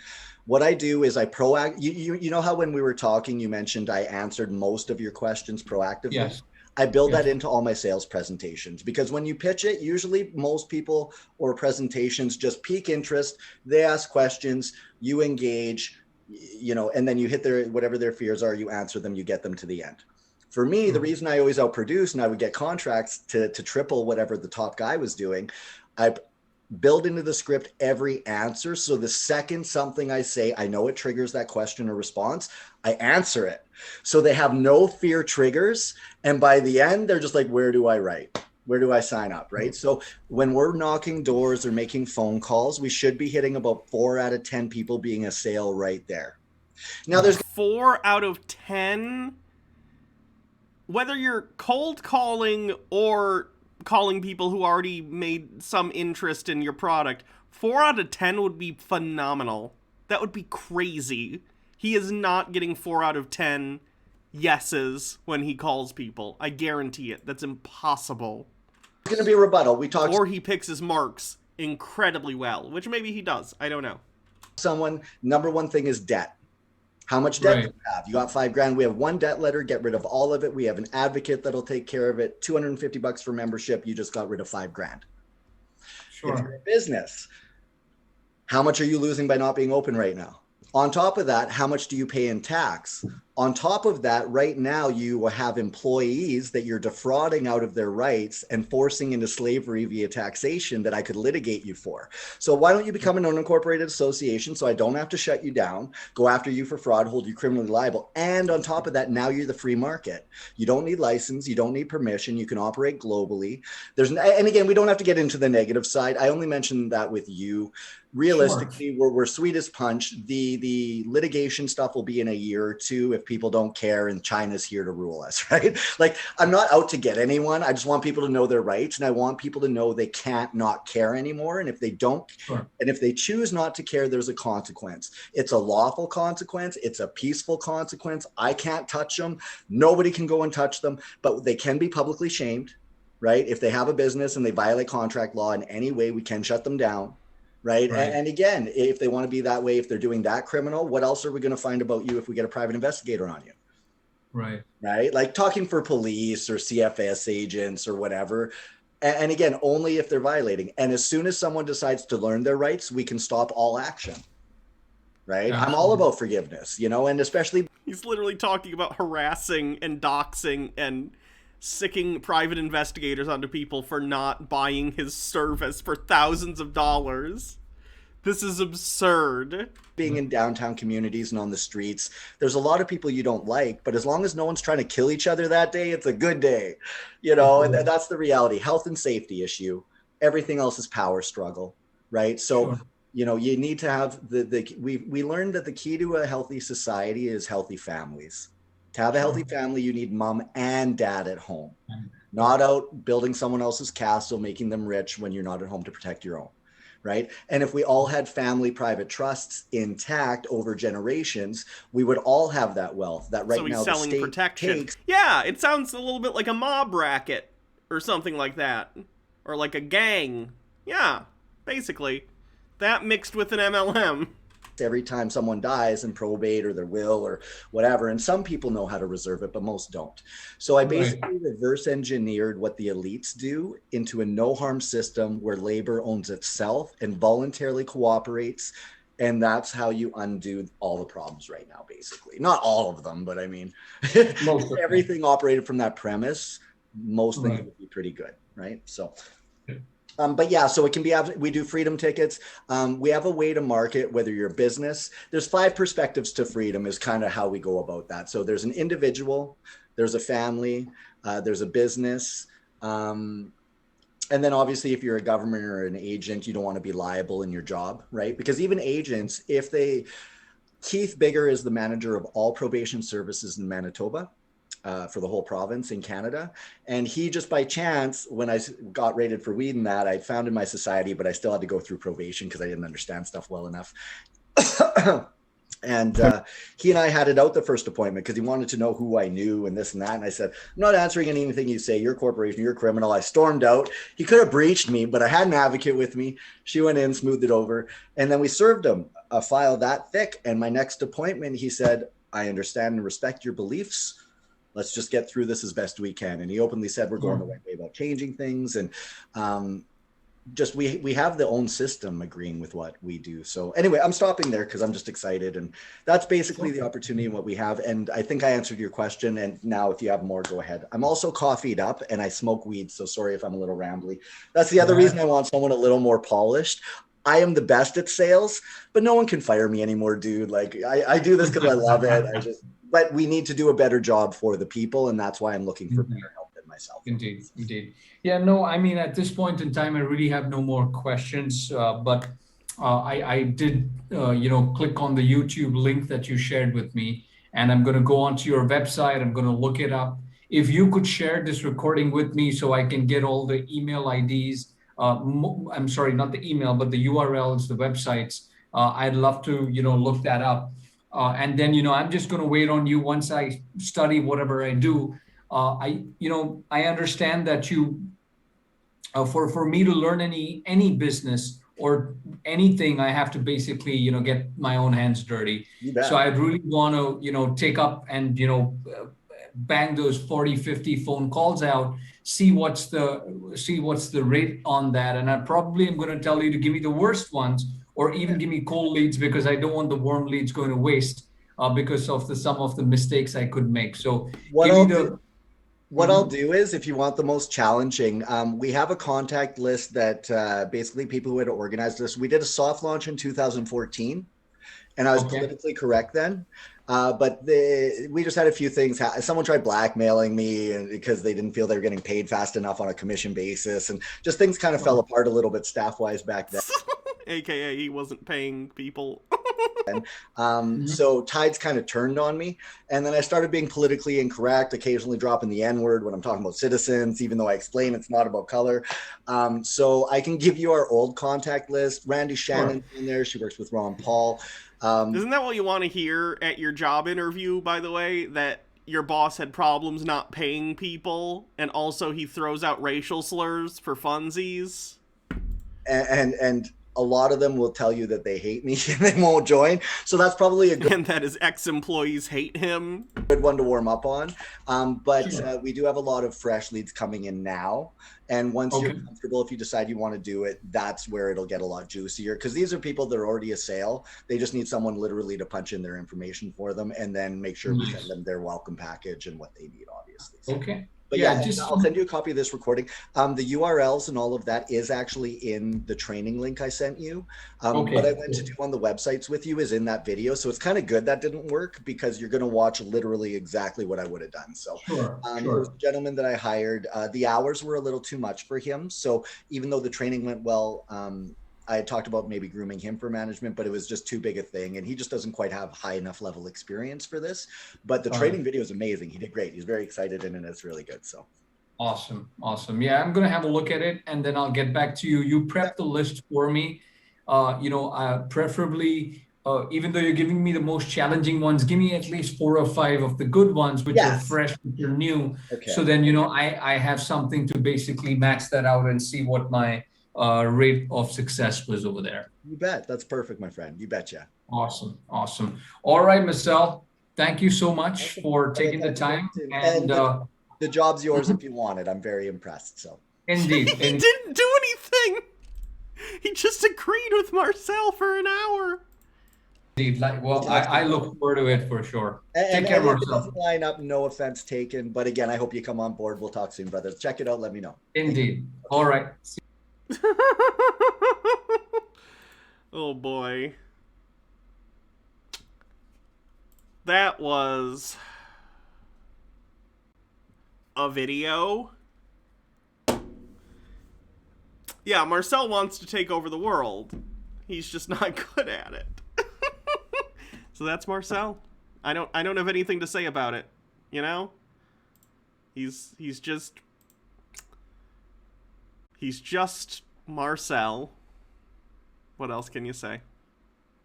B: What I do is I you know how when we were talking, you mentioned I answered most of your questions proactively?
J: Yes.
B: I build that into all my sales presentations, because when you pitch it, usually most people or presentations just pique interest. They ask questions, you engage, you know, and then you hit whatever their fears are, you answer them, you get them to the end. For me, the reason I always outproduce and I would get contracts to triple whatever the top guy was doing, I build into the script every answer. So the second something I say, I know it triggers that question or response, I answer it. So they have no fear triggers. And by the end, they're just like, where do I write? Where do I sign up, right? So when we're knocking doors or making phone calls, we should be hitting about 4 out of 10 people being a sale right there. Now there's
A: 4 out of 10... Whether you're cold calling or calling people who already made some interest in your product, 4 out of 10 would be phenomenal. That would be crazy. He is not getting 4 out of 10 yeses when he calls people. I guarantee it. That's impossible.
B: It's going to be a rebuttal.
A: Or he picks his marks incredibly well, which maybe he does. I don't know.
B: Number one thing is debt. How much debt do you have? You got $5,000. We have 1 debt letter. Get rid of all of it. We have an advocate that'll take care of it. $250 for membership. You just got rid of $5,000.
J: Sure.
B: If you're a business, how much are you losing by not being open right now? On top of that, how much do you pay in tax? On top of that, right now, you have employees that you're defrauding out of their rights and forcing into slavery via taxation that I could litigate you for. So why don't you become an unincorporated association so I don't have to shut you down, go after you for fraud, hold you criminally liable. And on top of that, now you're the free market. You don't need license. You don't need permission. You can operate globally. And again, we don't have to get into the negative side. I only mentioned that with you. Realistically, we're sweet as punch. The litigation stuff will be in a year or 2 if people don't care and China's here to rule us, right? Like, I'm not out to get anyone. I just want people to know their rights, and I want people to know they can't not care anymore. And if they don't, and if they choose not to care, there's a consequence. It's a lawful consequence. It's a peaceful consequence. I can't touch them. Nobody can go and touch them, but they can be publicly shamed, right? If they have a business and they violate contract law in any way, we can shut them down. Right. And again, if they want to be that way, if they're doing that criminal, what else are we going to find about you if we get a private investigator on you?
J: Right.
B: Like talking for police or CFS agents or whatever. And again, only if they're violating. And as soon as someone decides to learn their rights, we can stop all action. Right. Absolutely. I'm all about forgiveness, you know, and especially.
A: He's literally talking about harassing and doxing and sicking private investigators onto people for not buying his service for thousands of dollars. This is absurd.
B: Being in downtown communities and on the streets, there's a lot of people you don't like, but as long as no one's trying to kill each other that day, it's a good day, you know. And that's the reality. Health and safety issue. Everything else is power struggle, right? So, you know, you need to have we learned that the key to a healthy society is healthy families. To have a healthy family, you need mom and dad at home, not out building someone else's castle, making them rich when you're not at home to protect your own. Right. And if we all had family private trusts intact over generations, we would all have that wealth that right now the state
A: protection.
B: takes.
A: Yeah, it sounds a little bit like a mob racket or something like that. Or like a gang. Yeah, basically. That mixed with an MLM.
B: Every time someone dies in probate or their will or whatever, and some people know how to reserve it, but most don't. So I basically reverse engineered what the elites do into a no harm system where labor owns itself and voluntarily cooperates. And that's how you undo all the problems right now, basically. Not all of them, but I mean, everything operated from that premise, most things would be pretty good, right? So but yeah, so it can be, we do freedom tickets. We have a way to market, whether you're a business. There's 5 perspectives to freedom is kind of how we go about that. So there's an individual, there's a family, there's a business. And then obviously if you're a government or an agent, you don't want to be liable in your job, right? Because even agents, Keith Bigger is the manager of all probation services in Manitoba. For the whole province in Canada. And he just by chance, when I got rated for weed and that, I founded my society, but I still had to go through probation because I didn't understand stuff well enough. And he and I had it out the first appointment because he wanted to know who I knew and this and that. And I said, I'm not answering anything you say. You're a corporation, you're a criminal. I stormed out. He could have breached me, but I had an advocate with me. She went in, smoothed it over. And then we served him a file that thick. And my next appointment, he said, I understand and respect your beliefs. Let's just get through this as best we can. And he openly said, we're going the right way about changing things. And just, we have the own system agreeing with what we do. So anyway, I'm stopping there because I'm just excited. And that's basically the opportunity and what we have. And I think I answered your question. And now if you have more, go ahead. I'm also coffeeed up and I smoke weed. So sorry if I'm a little rambly. That's the other reason I want someone a little more polished. I am the best at sales, but no one can fire me anymore, dude. Like I do this because I love it. But we need to do a better job for the people. And that's why I'm looking for better help than myself.
J: Indeed. Yeah, no, I mean, at this point in time, I really have no more questions, but I did, click on the YouTube link that you shared with me, and I'm going to go onto your website. I'm going to look it up. If you could share this recording with me so I can get all the email IDs, I'm sorry, not the email, but the URLs, the websites, I'd love to, look that up. And then, I'm just going to wait on you once I study whatever I do. I understand that for me to learn any business or anything, I have to basically, get my own hands dirty. So I really want to, take up and, bang those 40, 50 phone calls out, see what's the rate on that. And I probably am going to tell you to give me the worst ones, or even give me cold leads, because I don't want the warm leads going to waste because of some of the mistakes I could make. So
B: what I'll do is, if you want the most challenging, we have a contact list that basically people who had organized this. We did a soft launch in 2014, and I was politically correct then. But we just had a few things. Someone tried blackmailing me because they didn't feel they were getting paid fast enough on a commission basis, and just things kind of fell apart a little bit staff-wise back then.
A: AKA he wasn't paying people.
B: So tides kind of turned on me. And then I started being politically incorrect, occasionally dropping the N-word when I'm talking about citizens, even though I explain it's not about color. So I can give you our old contact list. Randy Shannon's in there. She works with Ron Paul.
A: Isn't that what you want to hear at your job interview, by the way? That your boss had problems not paying people, and also he throws out racial slurs for funsies?
B: And a lot of them will tell you that they hate me and they won't join. So that's probably a good...
A: And that his ex-employees hate him.
B: Good one to warm up on. But we do have a lot of fresh leads coming in now. And once you're comfortable, if you decide you want to do it, that's where it'll get a lot juicier. Because these are people that are already a sale. They just need someone literally to punch in their information for them and then make sure we send them their welcome package and what they need, obviously. So.
J: Okay.
B: But
J: Yeah,
B: yeah,
J: just
B: I'll send you a copy of this recording. The URLs and all of that is actually in the training link I sent you.
J: Okay,
B: What I went to
J: cool.
B: do on the websites with you is in that video. So it's kind of good that didn't work because you're going to watch literally exactly what I would have done. So
J: Sure,
B: it was
J: sure.
B: a gentleman that I hired. The hours were a little too much for him. So even though the training went well, I had talked about maybe grooming him for management, but it was just too big a thing. And he just doesn't quite have high enough level experience for this. But the
J: All right.
B: training video is amazing. He did great. He's very excited in it, and it's really good. So.
J: Awesome. Awesome. Yeah, I'm going to have a look at it and then I'll get back to you. You prep the list for me. Preferably, even though you're giving me the most challenging ones, give me at least 4 or 5 of the good ones, which are
B: Yes.
J: fresh, which are new.
B: Okay.
J: So then, I have something to basically max that out and see what my rate of success was over there.
B: You bet. That's perfect, my friend. You betcha.
J: Awesome. Awesome. All right, Marcel, thank you so much for taking the time. And
B: the job's yours if you want it. I'm very impressed. So
J: indeed.
A: He didn't do anything. He just agreed with Marcel for an hour.
J: Indeed. I look forward to it for sure.
B: And
J: Take care,
B: if it
J: Marcel.
B: doesn't line up, no offense taken. But again, I hope you come on board. We'll talk soon, brothers. Check it out. Let me know.
J: Indeed. All right.
A: Oh boy. That was a video. Yeah, Marcel wants to take over the world. He's just not good at it. So that's Marcel. I don't have anything to say about it, you know? He's just Marcel. What else can you say?